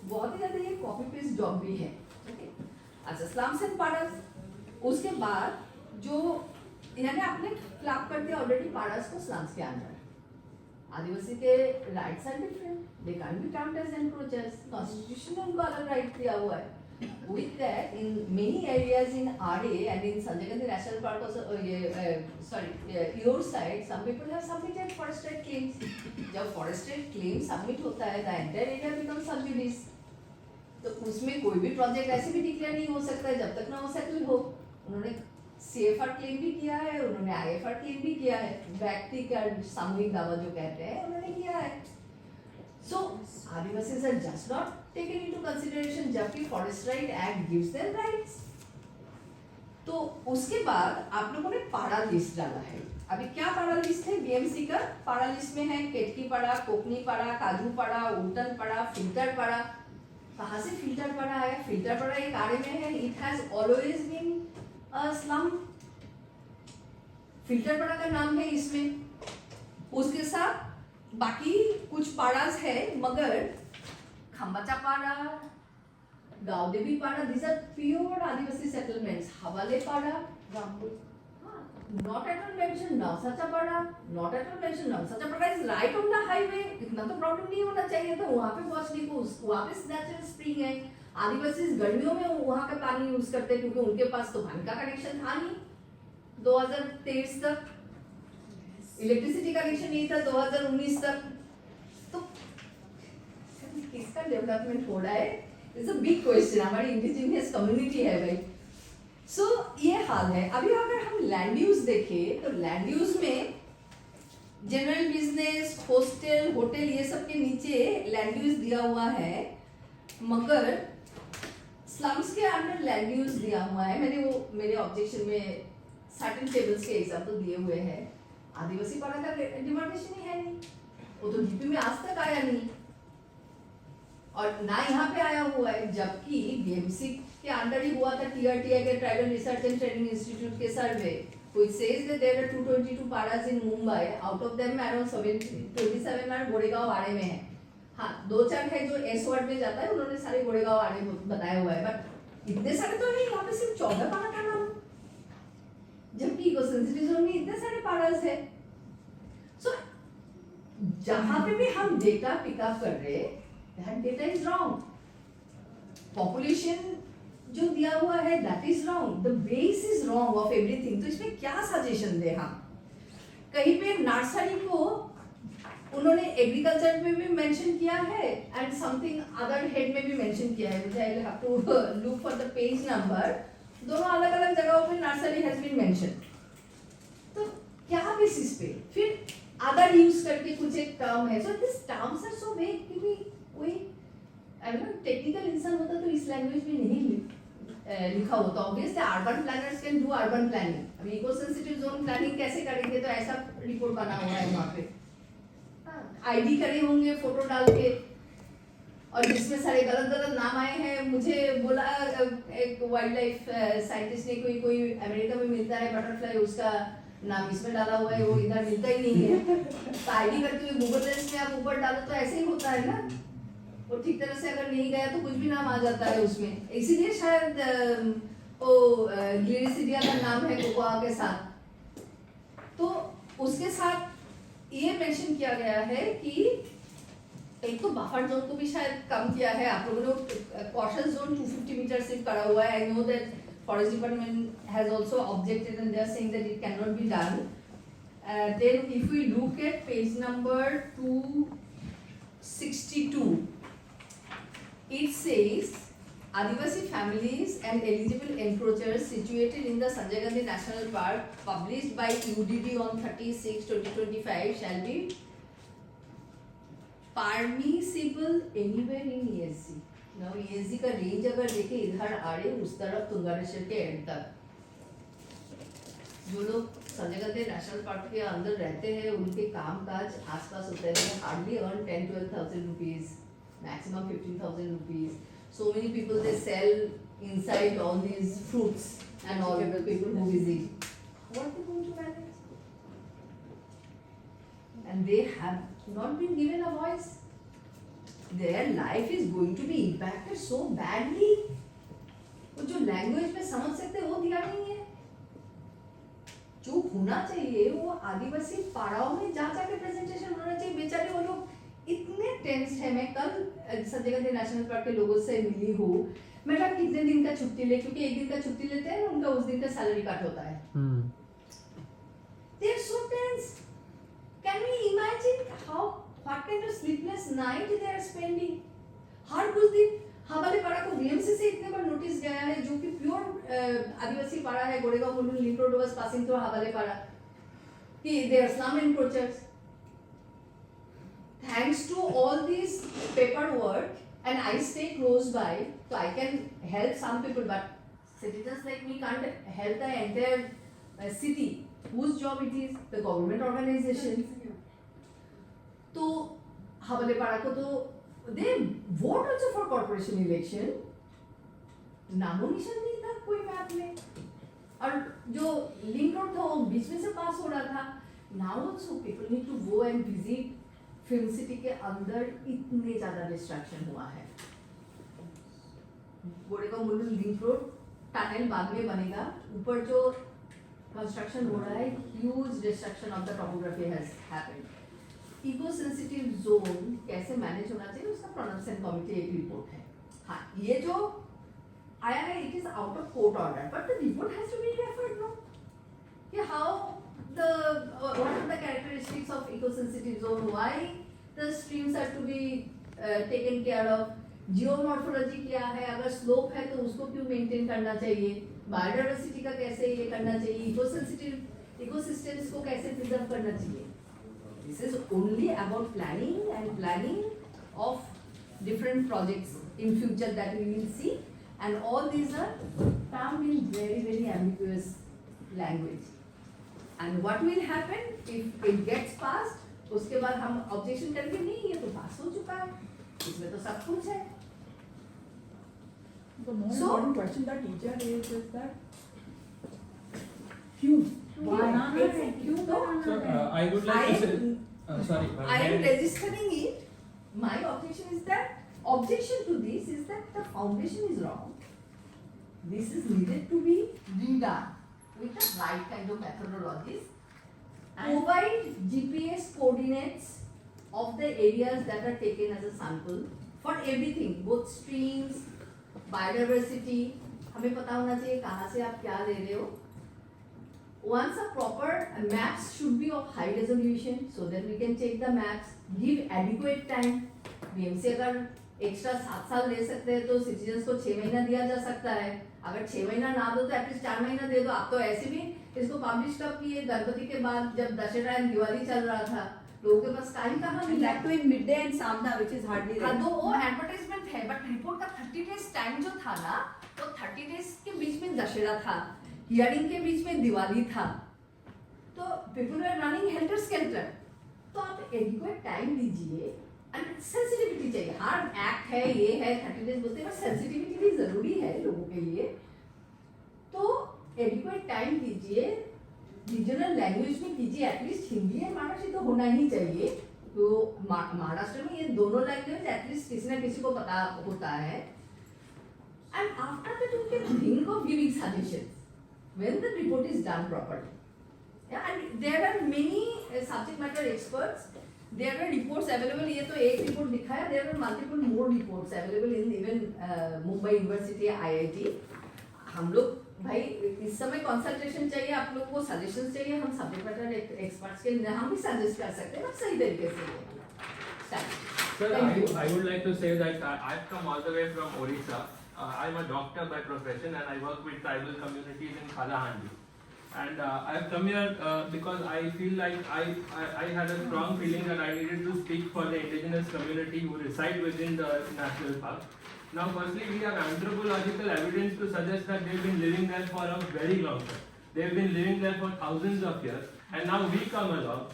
बहुत ही ज्यादा ये कॉपी पेस्ट जॉब भी है. अच्छा स्लम्स एंड पारास. उसके बाद जो इन्होंने अपने क्लब करते ऑलरेडी पारास को स्लम्स के अंदर. आदिवासी के rights are different. They can't be count as encroachers. Constitution ने उनको अलग राइट दिया हुआ है. With that, in many areas in RA and in Sanjay Gandhi National Park also, your side, some people have submitted forest right claims. जब forest right claim submit होता है, the entire area becomes sub judice. तो उसमें कोई भी project ऐसे भी declare नहीं हो सकता है जब तक ना वो सेटल हो. उन्होंने CFR क्लेम भी किया है, उन्होंने IFR क्लेम भी किया है. व्यक्ति का सामूहिक दावा जो कहते हैं उन्होंने किया है. So Adivasis are just not taken into consideration जबकि Forest Right Act gives them rights. तो उसके बाद आप लोगों ने पाड़ा लिस्ट डाला है. अभी क्या पाड़ा लिस्ट है बीएमसी का? पाड़ा लिस्ट में है केटकी पाड़ा, कोकनी पाड़ा, काजू पाड़ा, उल्टन पाड़ा, फिल्टर पाड़ा. कहाँ से फिल्टर पाड़ा आया? फिल्टर पाड़ा एक आड़े में है. It has always been a slum. Filter Pada का नाम है इसमें. बाकी कुछ पाड़ास है मगर खम्बाचा पाड़ा, गावदेवी पाड़ा, these are pure Adivasi settlements. हवाले पाड़ा, not at all mentioned नवसाचा पाड़ा, not at all mentioned नवसाचा पाड़ा is right on the highway. इतना तो प्रॉब्लम नहीं होना चाहिए था. वहाँ पे बहुत डिपोज, वहाँ पे नेचुरल स्प्रिंग है. आदिवासी गर्मियों में वहाँ का पानी यूज करते क्योंकि उनके पास तो पानी का कनेक्शन था नहीं 2023 तक. इलेक्ट्रिसिटी कनेक्शन नहीं था 2019 तक. तो किसका डेवलपमेंट हो रहा है? It's a big question. हमारी इंडिजिनियस कम्युनिटी है भाई. सो ये हाल है. अभी अगर हम लैंड यूज देखें तो लैंड यूज में जनरल बिजनेस, हॉस्टल, होटल ये सब के नीचे लैंड यूज दिया हुआ है मगर स्लम्स के अंदर लैंड यूज दिया हुआ है. मैंने वो मेरे ऑब्जेक्शन में सर्टेन टेबल्स के एग्जांपल दिए हुए हैं. आदिवासी पाड़ा का डिमार्केशन ही है नहीं. वो तो डीपी में आज तक आया नहीं और ना यहाँ पे आया हुआ है. जबकि बीएमसी के अंडर ही हुआ था टीआरटीआई के tribal research and training institute के सर्वे which says that there are 222 paras in Mumbai. Out of them around 27 are Goregaon आड़े में है. हाँ 2-4 है जो एस वार्ड में जाता है. उन्होंने सारे गोरेगांव आड़े बताया हुआ है. बट इतने सारे तो नहीं. यहाँ पे सिर्फ 14 पारा का नाम जबकि इको सेंसिटिव जोन में इतने सारे पारास है. सो जहां पे भी हम डेटा पिकअप कर रहे that data is wrong. Population जो दिया हुआ है that is wrong. The base is wrong of everything. तो इसमें क्या सजेशन दे हम? कहीं पे नर्सरी को उन्होंने एग्रीकल्चर में भी मेंशन किया है एंड समथिंग अदर हेड में भी मेंशन किया है. I will have to look for the page number. दोनों अलग अलग जगहों पे नर्सरी हैज बीन मेंशन. तो क्या बेसिस पे? फिर अदर यूज करके कुछ एक टर्म है. So this terms are so vague क्योंकि कोई टेक्निकल इंसान होता तो इस लैंग्वेज में नहीं लिखा होता. Obviously urban planners can do urban planning. अभी इको सेंसिटिव जोन प्लानिंग कैसे करेंगे? तो ऐसा रिपोर्ट बना हुआ है वहाँ पे. आईडी करे होंगे फोटो डाल के और जिसमें सारे गलत गलत नाम आए हैं. मुझे बोला एक वाइल्ड लाइफ साइंटिस्ट ने कोई अमेरिका में मिलता है बटरफ्लाई, उसका नाम इसमें डाला हुआ है, वो इधर मिलता ही नहीं है. तो आईडी करते हुए गूगल लेंस में आप ऊपर डालो तो ऐसे ही होता है ना. और ठीक तरह से अगर नहीं गया तो कुछ भी नाम आ जाता है उसमें. इसीलिए शायद वो ग्लिरिसिडिया का नाम है कोकोआ के साथ. तो उसके साथ ये मेंशन किया गया है कि एक तो बफर जोन को भी शायद कम किया है. आप लोगों ने कॉशस जोन 250 मीटर सिर्फ करा हुआ है. I know that forest department has also objected and they are saying that it can not be done. Then if we look at page number 262 it says Adivasi families and eligible encroachers situated in the Sanjay Gandhi National Park published by UDD on 30/6/2025 shall be permissible anywhere in ESC. Now ESC का range अगर देखें इधर आड़े उस तरफ तुंगारेश्वर के and तक. जो लोग संजय गांधी नेशनल पार्क के अंदर रहते हैं उनके काम काज आसपास होते हैं. Hardly earn 10-12,000 rupees, maximum 15,000 rupees. So many people they sell inside all these fruits and all the people who visit. What are they going to manage? And they have not been given a voice. Their life is going to be impacted so badly. वो जो language में समझ सकते वो दिया नहीं है. जो होना चाहिए वो आदिवासी पाड़ाओं में जा जाके प्रेजेंटेशन होना चाहिए. बेचारे वो लोग इतने टेंस्ड है. मैं कल संजय गांधी नेशनल पार्क के लोगों से मिली हूँ. मैं कहा कितने दिन का छुट्टी ले, क्योंकि एक दिन का छुट्टी लेते हैं उनका उस दिन का सैलरी कट होता है. They are so tense. Can we imagine what kind of sleepless night they are spending? हर कुछ दिन हमारे पाड़ा को बीएमसी से इतने बार नोटिस गया है जो कि प्योर आदिवासी पाड़ा है. Goregaon Mulund link road was passing through Hawale Pada कि they are slum encroachers. Thanks to all this paperwork and I stay close by, so I can help some people, but citizens like me can't help the entire city. Whose job it is? The government organizations. तो हवाले पाड़ा को तो they vote also for corporation election. नामो निशान नहीं था कोई मैप में. और जो लिंक रोड था वो बीच में से पास हो रहा था. Now also people need to go and visit film city के अंदर इतने ज्यादा डिस्ट्रैक्शन हुआ है। Goregaon Mulund link road tunnel बाद में बनेगा, ऊपर जो कंस्ट्रक्शन हो रहा है, huge destruction of the topography has happened. Eco sensitive zone कैसे मैनेज होना चाहिए उसका प्रोडक्शन कमिटी एक रिपोर्ट है। हाँ, ये जो आया है it is out of court order, but the report has to be referred no कि how the what are the characteristics of eco-sensitive zone, why the streams are to be taken care of, geomorphology क्या है, अगर slope है तो उसको क्यों maintain करना चाहिए, बायोडाइवर्सिटी का कैसे ये करना चाहिए, इको-सेंसिटिव इकोसिस्टम्स को कैसे प्रिजर्व करना चाहिए। This is only about planning of different projects in future that we will see, and all these are termed in very ambiguous language. And what will happen if it gets passed? उसके बाद हम objection करेंगे नहीं ये तो पास हो चुका है, इसमें तो सब कुछ है। The more So- important question that teacher raised is that क्यों? Why? Exactly. So I would like to say, sorry, I am registering it. My objection is to this is that the foundation is wrong. This is needed to be redone with the right kind of methodologies. Provide GPS coordinates of the areas that are taken as a sample for everything, both streams, biodiversity. हमें पता होना चाहिए कहाँ से आप क्या ले रहे हो. Once a proper maps should be of high resolution so that we can check the maps. Give adequate time. BMC अगर एक्स्ट्रा 7 साल दे सकते हैं तो सिटीजन्स को 6 महीना दिया जा सकता है। अगर 6 महीना ना दो तो एटलीस्ट 4 महीना दे दो। आप तो ऐसे भी इसको पब्लिश कब किए, गणपति के बाद जब दशहरा एंड दिवाली चल रहा था, लोगों के पास टाइम कहाँ मिला। That too in midday and Samna, which is hardly हाँ, there. तो वो एडवर्टाइजमेंट है, बट रिपोर्ट का 30 डेज टाइम जो था ना, तो 30 डेज के बीच में दशहरा था, हियरिंग के बीच में दिवाली था, तो people are running helter skelter. तो आप एडिक्वेट टाइम दीजिए एंड सेंसिटिविटी चाहिए। हाँ, एक्ट है, ये है, 30 डेज बोलते हैं, बट सेंसिटिविटी भी जरूरी है लोगों के लिए। तो एडिक्वेट टाइम दीजिए, रीजनल लैंग्वेज में कीजिए, एटलीस्ट हिंदी एंड महाराष्ट्री तो होना ही चाहिए। तो महाराष्ट्र में ये दोनों लैंग्वेज एटलीस्ट किसी ना किसी को पता होता है। And after that you can think of giving suggestions when the report is done properly. And there are many subject matter experts, there are reports available. ये तो एक रिपोर्ट दिखा है, there are multiple more reports available in even Mumbai University, IIT। हम लोग भाई इस समय कंसल्टेशन चाहिए, आप लोगों को सजेशंस चाहिए, हम सब्जेक्ट मैटर एक्सपर्ट्स के हम भी सजेस्ट कर सकते हैं, बट सही तरीके से। Sir, I would like to say that I've come all the way from Orissa. I'm a doctor by profession and I work with tribal communities in Kalahandi. And I've come here because I feel like I had a strong feeling that I needed to speak for the indigenous community who reside within the national park. Now, firstly, we have anthropological evidence to suggest that they've been living there for a very long time. They've been living there for thousands of years, and now we come along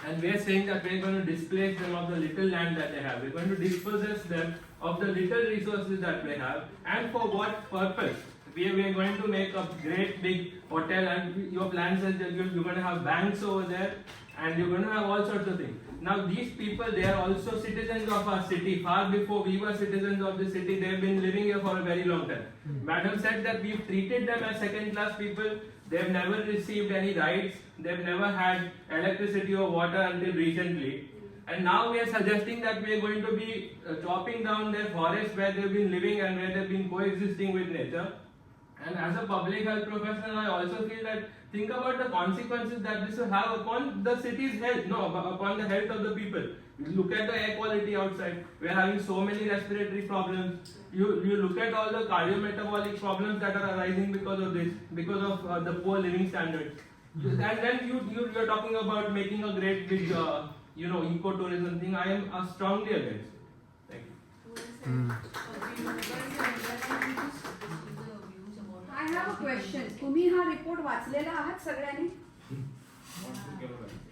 and we're saying that we're going to displace them of the little land that they have. We're going to dispossess them of the little resources that they have, and for what purpose? We are going to make a great big hotel, and your plan says that you're going to have banks over there, and you're going to have all sorts of things. Now these people, they are also citizens of our city. Far before we were citizens of the city, they have been living here for a very long time. Madam said that we've treated them as second-class people. They've never received any rights. They've never had electricity or water until recently. And now we are suggesting that we are going to be chopping down their forests where they've been living and where they've been coexisting with nature. And as a public health professional, I also feel that think about the consequences that this will have upon the city's health, no, upon the health of the people. You look at the air quality outside. We are having so many respiratory problems. You look at all the cardiometabolic problems that are arising because of this, because of the poor living standards. And then you're talking about making a great big, ecotourism thing. I am strongly against. Thank you. I have a question. तुम्ही हा report वाचलेला आहात सगळ्यांनी?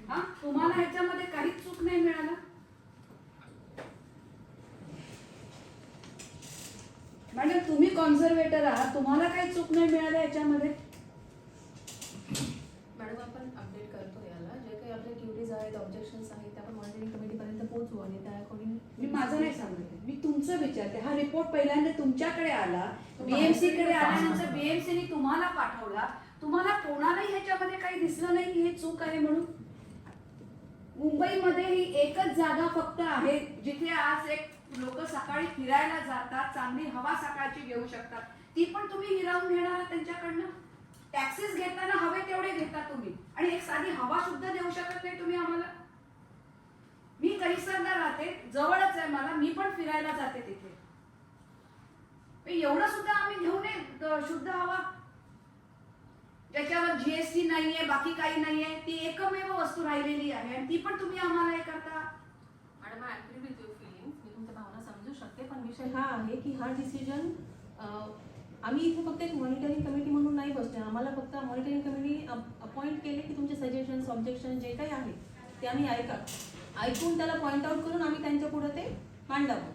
हा, तुम्हाला ह्याच्यामध्ये काहीच चूक नाही मिळाला? मॅडम तुम्ही कॉन्झर्वेटर आहात, तुम्हाला काही चूक नाही मिळालं याच्यामध्ये? मॅडम आपण अपडेट करतो याला, जे काही आपले क्युरीज आहेत, ऑब्जेक्शन्स आहेत, ते आपण मॉनिटरिंग कमिटीपर्यंत पोचू आणि त्या अकॉर्डिंग मी माझं नाही सांगते, मी तुमचं विचारते. हा रिपोर्ट पहिल्यांदा तुमच्याकडे आला, बीएमसी कडे आल्यानंतर बीएमसीने तुम्हाला पाठवला. तुम्हाला कोणालाही ह्याच्यामध्ये काही दिसलं नाही की हे चूक आहे म्हणून? मुंबईमध्ये ही एकच जागा फक्त आहे जिथे आज एक लोक सकाळी फिरायला जातात, चांगली हवा सकाळची घेऊ शकतात. ती पण तुम्ही हिरावून घेणार आहात त्यांच्याकडनं? टॅक्सेस घेताना हवे तेवढे घेता तुम्ही आणि एक साधी हवा सुद्धा देऊ शकत नाही तुम्ही आम्हाला. मी कैसरला राहते, जवळच आहे मला, मी पण फिरायला जाते तिथे. एवढं सुद्धा आम्ही घेऊ नये शुद्ध हवा ज्याच्यावर जीएसटी नाहीये, बाकी काही नाहीये, ती एकमेव वस्तू राहिलेली आहे आणि ती पण तुम्ही आम्हाला हे करता. Madam I agree with your feelings, मी तुमच्या भावना समजू शकते, पण विषय हा आहे की हा डिसिजन आम्ही इथे फक्त एक मॉनिटरिंग कमिटी म्हणून नाही बसले. आम्हाला फक्त मॉनिटरिंग कमिटी अपॉइंट केले की तुमचे सजेशन्स ऑब्जेक्शन जे काही आहे ते आम्ही ऐकून त्याला पॉईंट आउट करून आम्ही त्यांच्या पुढे ते मांडावं.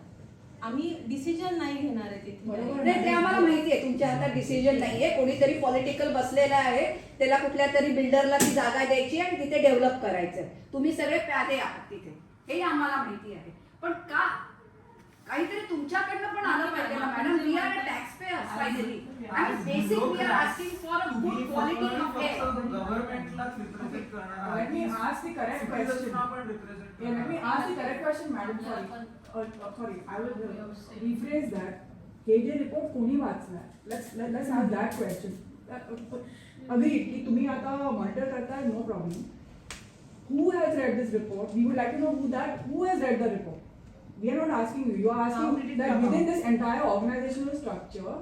आम्ही डिसिजन नाही घेणार आहे तिथे. नाही, ते आम्हाला माहिती आहे तुमच्या हातात डिसिजन नाहीये. कोणीतरी पॉलिटिकल बसलेला आहे, त्याला कुठल्या तरी बिल्डरला ती जागा द्यायची आणि तिथे डेव्हलप करायचं. तुम्ही सगळे प्यादे आहात तिथे, हे आम्हाला माहिती आहे. पण का काहीतरी तुमच्याकडनं पण आलं पाहिजे ना madam. We are tax payers finally आणि basic we are asking for a good quality of air. गव्हर्नमेंटला रिप्रेझेंट करणार. Let me ask the correct question. Yeah, let me ask the correct question, madam. Sorry, I will rephrase that. हे जे report कोणी वाचलाय? Let's have that question. Agreed की तुम्ही आता monitor करताय, no problem. Who has read this report? We would like to know who has read the report. We are not asking you. You are asking that within this entire organizational structure,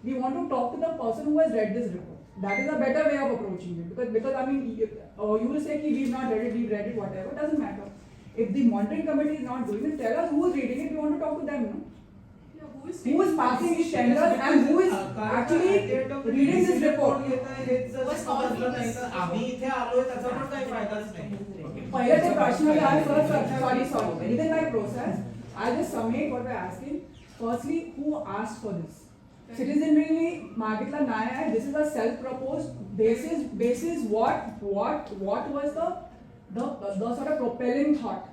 we want to talk to the person who has read this report. That is a better way of approaching it. Because I mean, you will say that we've not read it, we've read it, whatever. It doesn't matter. If the monitoring committee is not doing it, tell us who is reading it. We want to talk to them. No? Who is passing these tenders and who is actually reading this report? आम्ही इथे आलोय त्याचा पण काही फायदाच नाही. पहले ते personally I first sorry within my process I just summate what we're asking. Firstly, who asked for this? Citizenry मागितला नाही आहे. This is a self-proposed basis what was the sort of propelling thought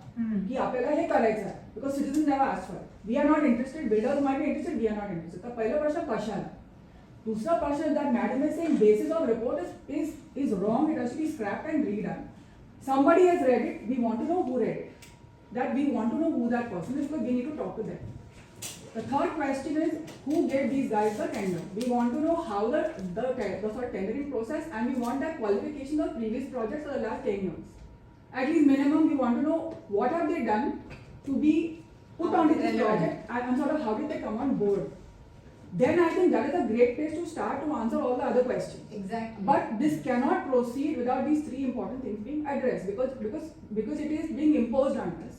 की आपल्याला हे करायचं आहे because citizens never asked for it. We are not interested. Builders might be interested. We are not interested. तर पहिला प्रश्न कशाला? दूसरा प्रश्न that madam is saying basis of report is wrong. It has to be scrapped and redone. Somebody has read it. We want to know who read it. That we want to know who that person is because we need to talk to them. The third question is who gave these guys the tender. We want to know how the sort of tendering process and we want that qualification of previous projects for the last 10 years. At least minimum we want to know what have they done to be put onto this project and sort of how did they come on board. Then I think that is a great place to start to answer all the other questions. Exactly. But this cannot proceed without these three important things being addressed because it is being imposed on us.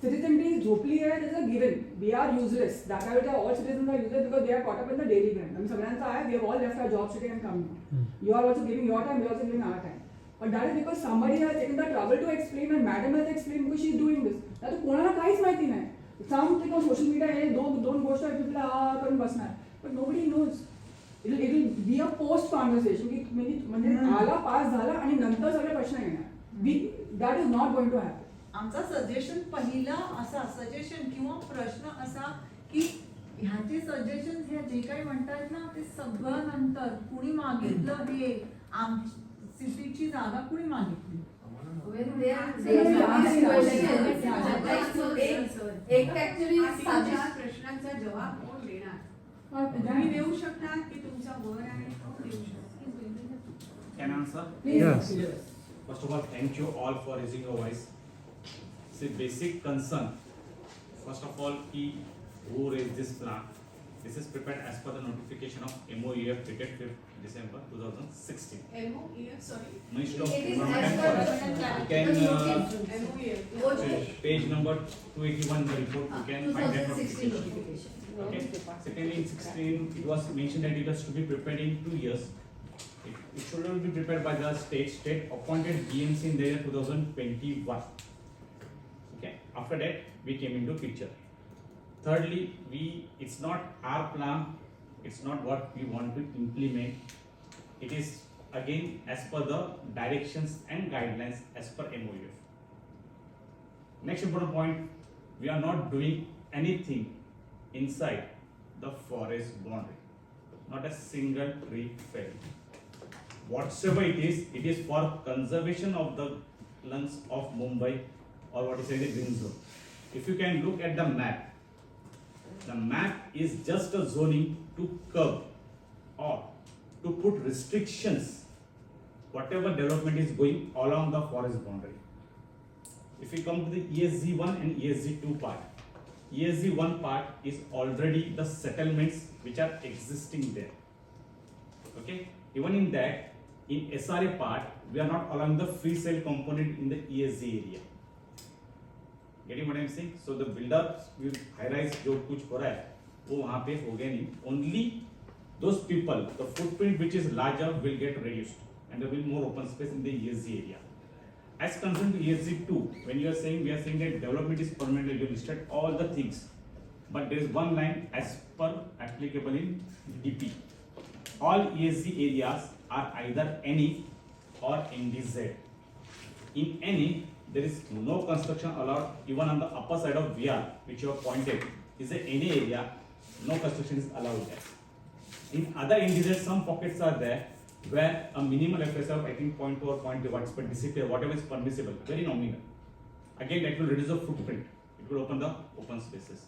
Citizenry is झोपली है, it is a given. We are useless. That I will tell all citizens are useless because they are caught up in the daily grind. I mean, सगळ्यांचा आहे. We have all left our jobs today and come here. You are also giving your time. We are also giving our time. But that is because somebody has taken the trouble to explain and madam has explained because she is doing this. आता कोणाला काहीच माहिती नाही. Something on social media हे दोन गोष्ट people करून बसणार. But nobody knows. It will be a post conversation की म्हणजे आला पास झाला आणि नंतर सगळे प्रश्न येणार. That is not going to happen. आमचा सजेशन पहिला असा सजेशन किंवा प्रश्न असा की ह्याचे सजेशन हे जे काही म्हणतात ना ते सगळं नंतर कुणी मागितलं हे सिटीची जागा कुणी मागितली. प्रश्नांचा जवाब कोण देणार? तुम्ही देऊ शकता की तुमचा वर आहे कोण देऊ शकता? Can I answer? Yes. First of all, thank you all for raising your voice. It's a basic concern. First of all, who raised this plan? This is prepared as per the notification of MOEF dated 5th December 2016. MOEF, sorry. Ministry of It is Environment as and per Forest. You can page number 281 in the report. You can find that 2016 notification. notification. Okay. Secondly, in 16, it was mentioned that it has to be prepared in 2 years. It should be prepared by the state appointed BMC in the year 2021. Okay. After that, we came into picture. Thirdly, it's not our plan. It's not what we want to implement. It is again as per the directions and guidelines as per MOEF. Next important point, we are not doing anything inside the forest boundary. Not a single tree fell. Whatsoever it is for conservation of the lungs of Mumbai, or what is the green zone. If you can look at the map is just a zoning to curb or to put restrictions whatever development is going along the forest boundary. If we come to the ESZ1 and ESZ2 part, ESZ1 part is already the settlements which are existing there. Okay, even in that, in SRA part, we are not allowing the free sale component in the ESZ area. Getting what I am saying? So the build-ups with high-rise जो कुछ हो रहा है, वो वहाँ पे हो गया नहीं. Only those people, the footprint which is larger will get reduced, and there will be more open space in the ESZ area. As concerned to ESZ2, when you are saying, we are saying that development is permanent, you listed all the things, but there is one line as per applicable in DP. All ESZ areas are either NE or NDZ. In NE, there is no construction allowed even on the upper side of VR, which you have pointed, is a NE area, no construction is allowed there. In other NDZ, some pockets are there where a minimal FS of I think 0.2 or 0.3 watts per decibel, whatever is permissible, very nominal. Again, that will reduce the footprint. It will open the open spaces.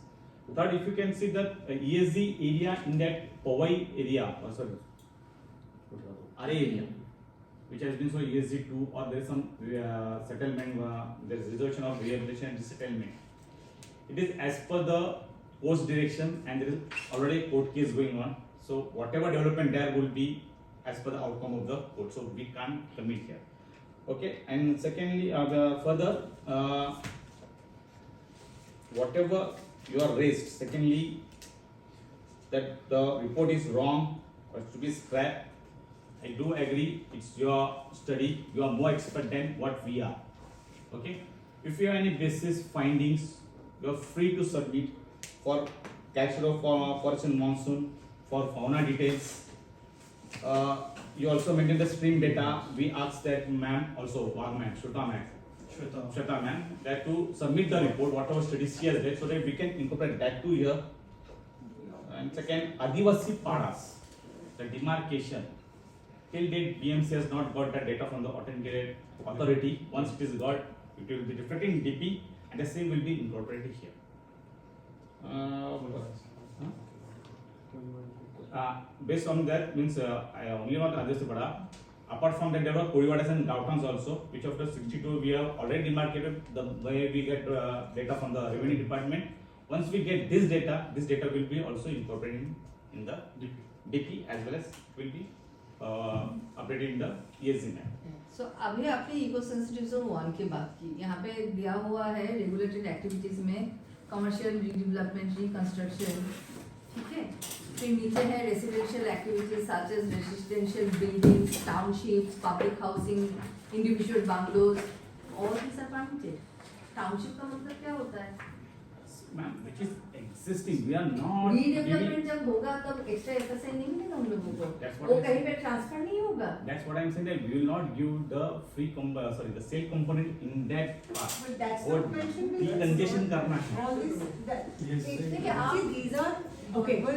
Third, if you can see that ESZ area in that Powai area, RA area, which has been so ESZ2, or there is some settlement, there is reservation of rehabilitation and settlement. It is as per the course direction, and there is already a court case going on. So whatever development there will be as per the outcome of the court. So we can't commit here. Okay, and secondly, further, whatever you are raised, secondly, that the report is wrong or to be scrapped. I do agree, it's your study, you are more expert than what we are. Okay, if you have any basis findings, you are free to submit for capture of forest and monsoon, for fauna details. You also maintain the stream data. We asked that ma'am, also Shweta ma'am, that to submit the report, whatever studies she has done, so that we can incorporate that to here. And second, Adivasi Padas, the demarcation. Till date, BMC has not got that data from the authenticated authority. Once it is got, it will be reflected in DP, and the same will be incorporated here. Based on that, means I only want Adivasi Pada. Apart from that, there were Kodivadas and Gautams also, which of the 62 we have already demarcated the way we get data from the revenue department. Once we get this data will be also incorporated in the DP as well as will be updated in the ESZ map. So अभी आपने eco sensitive zone 1 की बात की. यहाँ पे दिया हुआ है रेगुलेटेड एक्टिविटीज में कमर्शियल रीडेवलपमेंट, रिकंस्ट्रक्शन, ठीक है. फिर नीचे है residential activities such as residential buildings, townships, public housing, individual bungalows, और भी सब परमिटेड. टाउनशिप का मतलब क्या होता है? Ma'am, which is existing, we are not redevelopment जब होगा तब एक्स्ट्रा एफएसआई नहीं मिलेगा उन लोगों को, वो कहीं पे ट्रांसफर नहीं होगा. That's what I'm saying, that we will not give the the sale component in that part. But that's not mentioned in the Decongestion करना है. all this that देखिए आप see these are Okay, what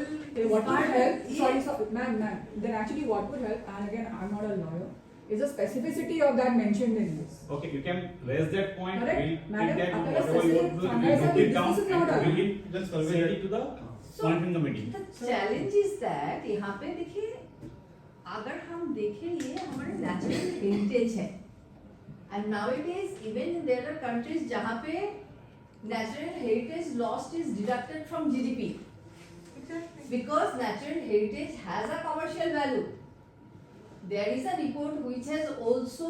would help? Sorry, ma'am. Then actually, what would help? And again, I'm not a lawyer. Is the specificity of that mentioned in this? Okay, you can raise that point. Correct. We'll Madam, take that after whatever the you specific want, summary, we'll note it down this is not and a- we will send it to the monitoring committee. The challenge is that यहाँ पे देखिए, अगर हम देखें ये हमारे natural heritage है, and nowadays even there are countries जहाँ पे natural heritage lost is deducted from GDP because natural heritage has a commercial value. There is a report which has also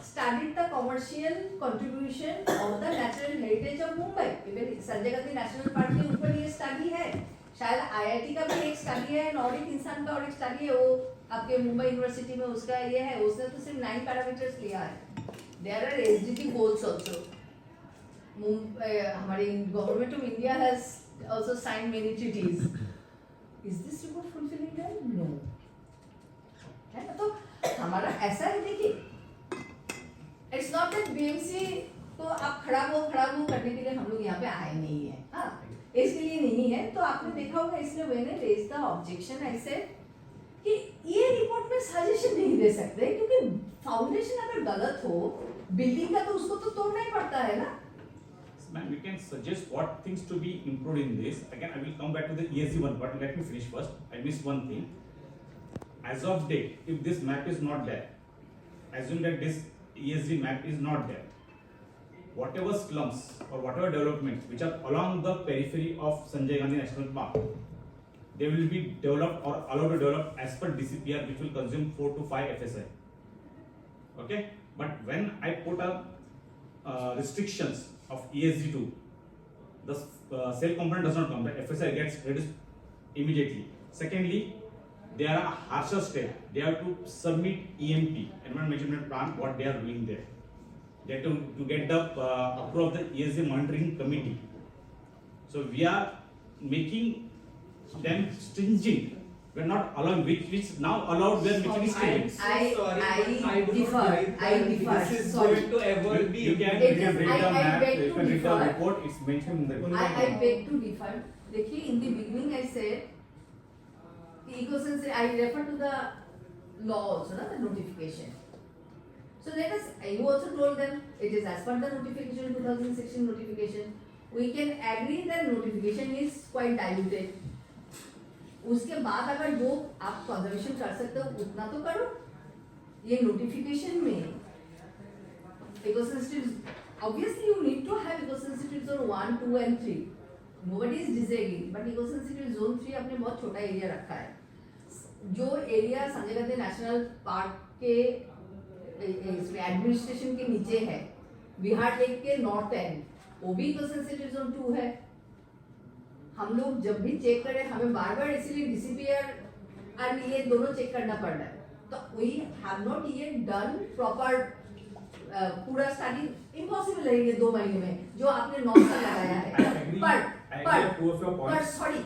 studied the commercial contribution of the natural heritage of Mumbai. Even Sanjay Gandhi national park के ऊपर ये study है, शायद IIT का भी एक study है, और एक इंसान का और एक स्टडी है, वो आपके मुंबई यूनिवर्सिटी में उसका ये है, उसने तो सिर्फ 9 पैरामीटर्स लिया है. There are SDG goals also. हमारी government of India has also signed many treaties. Is this report fulfilling them? No. है ना, तो हमारा ऐसा है देखिए, it's not that BMC तो आप खड़ा हो करने के लिए हम लोग यहाँ पे आए नहीं है, हाँ इसके लिए नहीं है। तो आपने देखा होगा इसलिए मैंने रेज द ऑब्जेक्शन ऐसे कि ये रिपोर्ट में सजेशन नहीं दे सकते, क्योंकि फाउंडेशन अगर गलत हो बिल्डिंग का तो उसको तो तोड़ना ही पड़ता है ना। Ma'am, we can suggest what things to be improved in this. Again, I will come back to the ESG one, but let me finish first. I missed one thing. As of date, if this map is not there, assume that this ESG map is not there, whatever slums or whatever developments which are along the periphery of Sanjay Gandhi National Park, they will be developed or allowed to develop as per DCPR, which will consume 4 to 5 FSI. Okay, but when I put up restrictions of ESG2, the sale component does not come, the FSI gets reduced immediately. Secondly, they are a harsher step. They have to submit EMP, Environment Management Plan, what they are doing there. They have to get the approval of the ESG Monitoring Committee. So we are making them stringent. We are not allowing, which now allowed where making it stringent. I differ. This is Sorry. going to ever be. You can It is- read the I map, beg you to can read the differ. report, it's mentioned in the report. I beg to differ. देखिए, in the beginning I said, I refer to the law also, na, the notification. So let us, you also told them it is as per the notification, 2016 notification. We can agree that notification is quite diluted. उसके बाद अगर जो आप conservation कर सकते हो उतना तो करो। ये नोटिफिकेशन में ecosensitives, obviously you need to have ecosensitives zone 1, 2 and 3. Nobody is disagreeing, but ecosensitive zone 3 आपने बहुत छोटा एरिया रखा है। जो area Sanjay Gandhi national park के एडमिनिस्ट्रेशन के नीचे है, बिहार लेक के नॉर्थ एंड, वो भी इकोसेंसिटिव जोन 2 है। हम लोग जब भी चेक करें हमें बार बार इसीलिए DCPR और ये दोनों चेक करना पड़ रहा है। तो we have not yet done proper पूरा स्टडी, इम्पॉसिबल है ये 2 महीने में जो आपने 9 साल लगाया है। पर सॉरी,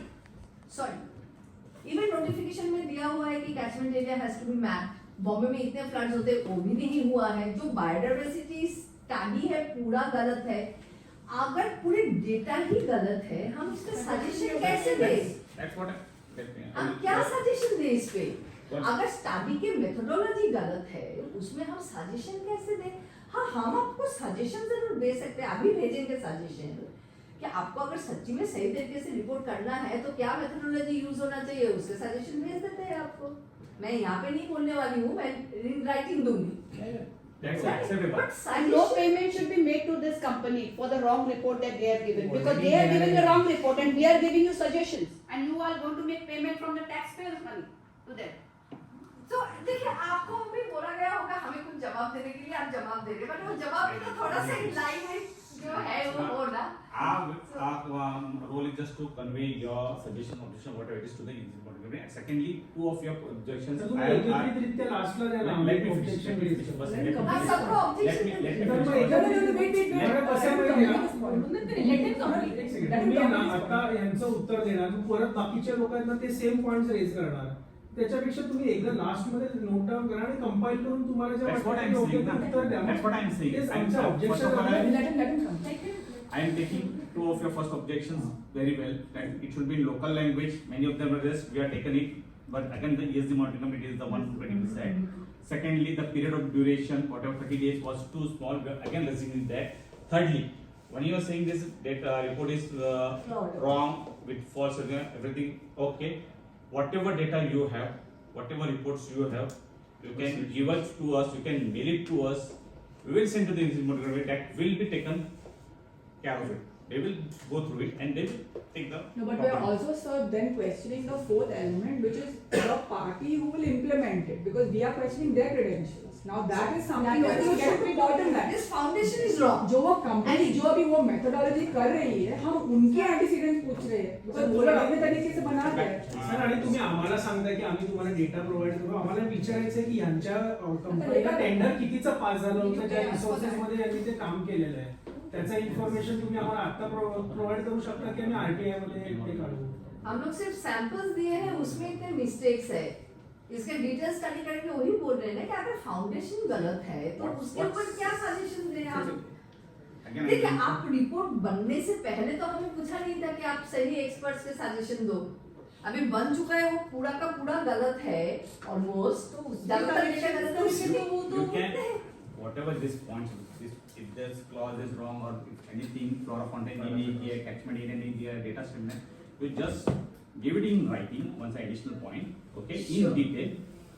इवन नोटिफिकेशन में दिया हुआ है कि catchment area has to be mapped. Bombay में इतने फ्लड्स होते हैं वो भी नहीं हुआ है। जो बायोडाइवर्सिटी स्टडी है पूरा गलत है। अगर पूरे डेटा ही गलत है हम इस पे सजेशन कैसे दें? हम क्या सजेशन दें इस पे? अगर स्टडी के मेथोडोलॉजी गलत है उसमें हम सजेशन कैसे दें? हाँ, हम आपको सजेशन जरूर दे सकते हैं, अभी भेजेंगे सजेशन कि आपको अगर सच्ची में सही तरीके से रिपोर्ट करना है तो क्या मेथोडोलॉजी यूज होना चाहिए, उसके सजेशन भेज देते हैं आपको। मैं यहाँ पे नहीं बोलने वाली हूँ, मैं इन राइटिंग दूंगी। That's acceptable. And no payment should be made to this company for the wrong report that they have given, because they are giving the wrong report and we are giving you suggestions. And you are going to make payment from the taxpayers' money to them. तो देखिए, आपको भी बोला गया होगा हमें कुछ जवाब देने के लिए, आप जवाब दे रहे, बट वो जवाब भी तो थोड़ा सा लाइन में जो है वो हो ना। Our role is just to convey your suggestion, objection, whatever it is to the engineer. Secondly, 2 of your objections. तुम्ही एकत्रितरित्या लास्टला द्या ना. Let me finish first. हम सबको ऑब्जेक्शन Let me तर मग finish. एकत्रित कसं माहिती आहे? Let him complete. एक सेकंड. तुम्ही ना आता यांचं उत्तर देणार, परत बाकीच्या लोकांना ते सेम पॉइंट्स रेज करणार. त्याच्यापेक्षा तुम्ही एकदा लास्ट मध्ये नोट डाऊन करा आणि कंपाइल करून तुम्हाला जे That's what वाटतं I'm ते योग्य saying. ते उत्तर द्या. That's what I'm saying. तेच I'm- आमचं first objection of all, आहे. Let him come. I am taking 2 of your first objections very well. That it should be in local language. Many of them are just we are taken it, but again the ESG monitoring committee is the one who can decide. Secondly, the period of duration, whatever 30 days was too small. We are again listening that. Thirdly, when you are saying this that report is wrong with false everything, okay. Whatever data you have, whatever reports you have, you can give it to us. You can mail it to us. We will send to the ESG monitoring committee. That will be taken care of it. They will go through it and they will take the. No, but we are also, sir, then questioning the 4th element, which is the party who will implement it, because we are questioning their credentials. Now that is something that will get to the bottom line. This foundation is wrong. जो वो company जो अभी वो methodology कर रही है, हम उनके एंटीसीडेंट्स पूछ रहे हैं, because वो लोग अपने तरीके से बना रहे हैं। सर, आणि तुम्ही आम्हाला सांगताय की आम्ही तुम्हाला डेटा प्रोव्हाइड करू. आम्हाला विचारायचं आहे की यांच्या कंपनीला टेंडर कितीचं पास झालं होतं, ज्या रिसोर्सेस मध्ये यांनी ते काम केलेलं आहे, त्याचा इन्फॉर्मेशन तुम्ही आम्हाला आता प्रोव्हाइड करू शकता की आम्ही RTI मध्ये ते काढू. हम लोग सिर्फ सैंपल्स दिए हैं, उसमें इतने मिस्टेक्स है। इसके डिटेल स्टडी करेंगे, वही बोल रहे हैं ना कि अगर फाउंडेशन गलत है तो उसके ऊपर क्या सजेशन दें आप? Again, देखिए I'm- आप रिपोर्ट बनने से पहले तो हमें पूछा नहीं था कि आप सही एक्सपर्ट्स के सजेशन दो। अभी बन चुका है, वो पूरा का पूरा गलत है ऑलमोस्ट, तो ज्यादातर डेटा गलत है, उसके लिए वो तो You can, होते हैं। whatever this points, if this clause is wrong or if anything, flora fountain नहीं किया, catchment area नहीं दिया, data statement, you just give it in writing, once additional point, okay, Sure. in detail.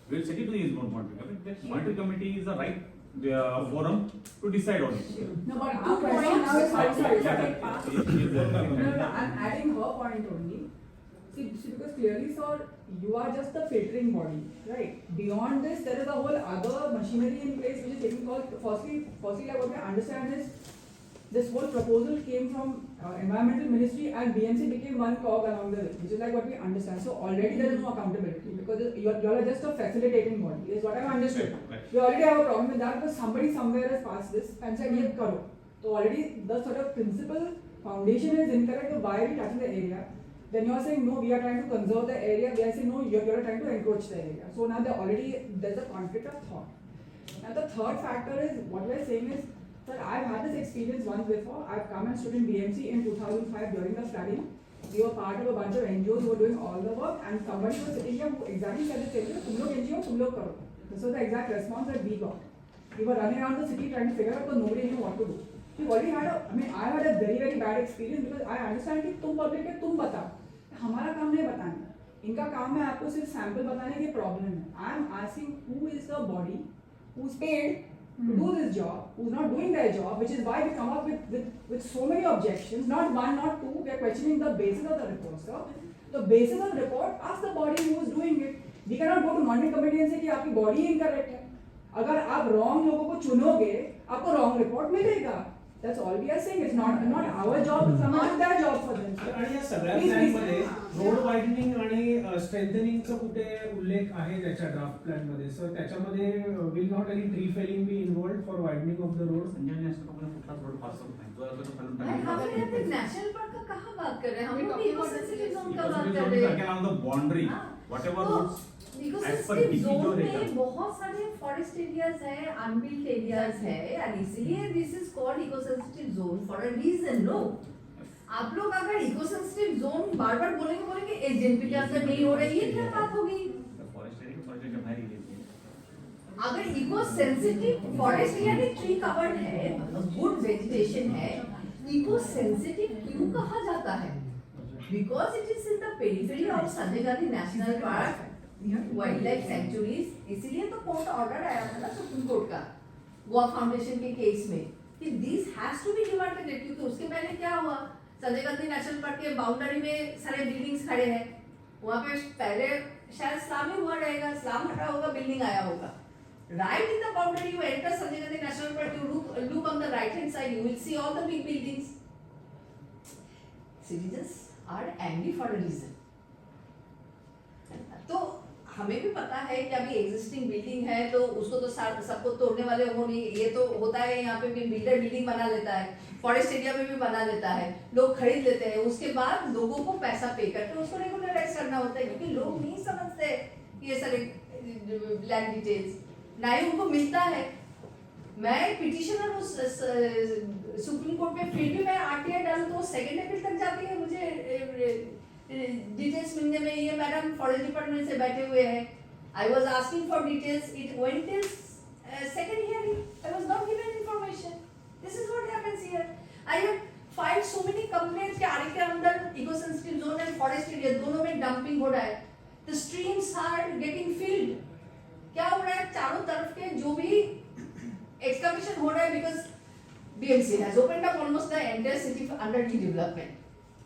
We'll set it to the monitoring committee. That monitoring committee is the right forum to decide on it. No, but Two our question now is, points. sorry, Yeah, No, I'm adding her point only. See, because clearly, sir, you are just the filtering body, right? Beyond this, there is a whole other machinery in place which is taking call. Firstly, like what I understand is, this whole proposal came from Environmental Ministry and BMC became one cog along the way, which is like what we understand. So already there is no accountability because you all are just a facilitating body, is what I've understood. Right. We already have a problem with that because somebody somewhere has passed this and said, "Ye karo." So already the sort of principal foundation is incorrect. So why are we touching the area? Then you are saying no, we are trying to conserve the area. We are saying no, you are trying to encroach the area. So now there's a conflict of thought. Now the third factor is what we are saying is, sir, I've had this experience once before. I've come and stood in BMC in 2005 during the flooding. We were part of a bunch of NGOs who were doing all the work, and somebody was sitting here who exactly said the same thing. "Tum log NGO, tum log karo." This was the exact response that we got. We were running around the city trying to figure out because nobody knew what to do. We already had I had a very very bad experience because I understand कि तुम public है, तुम बताओ. हमारा काम नहीं बताना. इनका काम है आपको सिर्फ सैंपल बताने के प्रॉब्लम है. I am asking who is the body who's paid to do this job, who's not doing their job, which is why we come up with so many objections, not one, not two. We are questioning the basis of the report, sir. The basis of the report, ask the body who is doing it. We cannot go to monitoring committee and say कि आपकी body incorrect है. अगर आप wrong लोगों को चुनोगे, आपको wrong report मिलेगा. That's all we are saying. It's not our job to come and their job for them. आणि या सगळ्या Please, प्लॅन please. मध्ये रोड वायडनिंग आणि स्ट्रेंथनिंगचा कुठे उल्लेख आहे त्याच्या ड्राफ्ट प्लॅन मध्ये? सर त्याच्यामध्ये will not any tree felling be involve for widening of the road? Sanjay ने ऐसा बोला कुठलाच रोड पास होत नाही. जो अगर तो खालून भाई, हम टाकला. यहाँ पे नेशनल पार्क का कहाँ बात कर रहे हैं? हम We're लोग talking eco about the sensitive zone का Because बात it is कर only रहे हैं। again on the boundary. हाँ। Whatever तो roads eco as per sensitive DP जो जोन रहेगा. में बहुत सारे फॉरेस्ट एरियाज हैं, अनबिल्ट एरियाज हैं, and इसीलिए this is called eco sensitive zone for a reason. No, आप लोग अगर इको सेंसिटिव जोन बार-बार बोलेंगे एजेंपी के अंदर नहीं हो रही, ये क्या बात होगी? फॉरेस्ट एरिया बाहेर गेली. अगर इको सेंसिटिव फॉरेस्ट यानी ट्री कवर्ड है, गुड वेजिटेशन है, इको सेंसिटिव क्यों कहा जाता है? Because it is in the periphery of Sanjay Gandhi national park, wild life sanctuaries. इसीलिए तो कोर्ट ऑर्डर आया था ना सुप्रीम कोर्ट का गोवा फाउंडेशन के केस में कि this has to be demanded. क्योंकि उसके पहले क्या हुआ, संजय गांधी नेशनल पार्क के बाउंड्री में सारे बिल्डिंग्स खड़े हैं, वहां पे पहले शायद स्लम ही हुआ रहेगा, स्लम हटा होगा, बिल्डिंग आया होगा. Right in the boundary, you enter Sanjay Gandhi National Park, you look on the right hand side, you will see all the big buildings. Citizens are angry for a reason. तो हमें भी पता है कि अभी existing building है तो उसको तो सबको तोड़ने वाले हो नहीं. ये तो होता है यहाँ पे भी, बिल्डर बिल्डिंग बना लेता है, फॉरेस्ट एरिया में भी बना लेता है, लोग खरीद लेते हैं, उसके बाद लोगों को पैसा पे करके उसको रेगुलराइज करना होता है. क्योंकि लोग नहीं समझते ये सारे लैंड डिटेल्स, ना ही उनको मिलता है. मैं पिटिशनर हूँ सुप्रीम कोर्ट में, फिर भी मैं आरटीआई डालूं तो सेकेंड अपील तक जाती है मुझे डिटेल्स मिलने में. ये मैडम फॉरेस्ट डिपार्टमेंट से बैठे हुए हैं, I was asking for details, it went till second hearing, I was not given information. This is what happens here. I have filed so many complaints कि आरे के अंदर eco sensitive zone and forest area दोनों में dumping हो रहा है. The streams are getting filled. क्या हो रहा है, चारों तरफ के जो भी एक्सकवेशन हो रहा है, because BMC has opened up almost the entire city under redevelopment.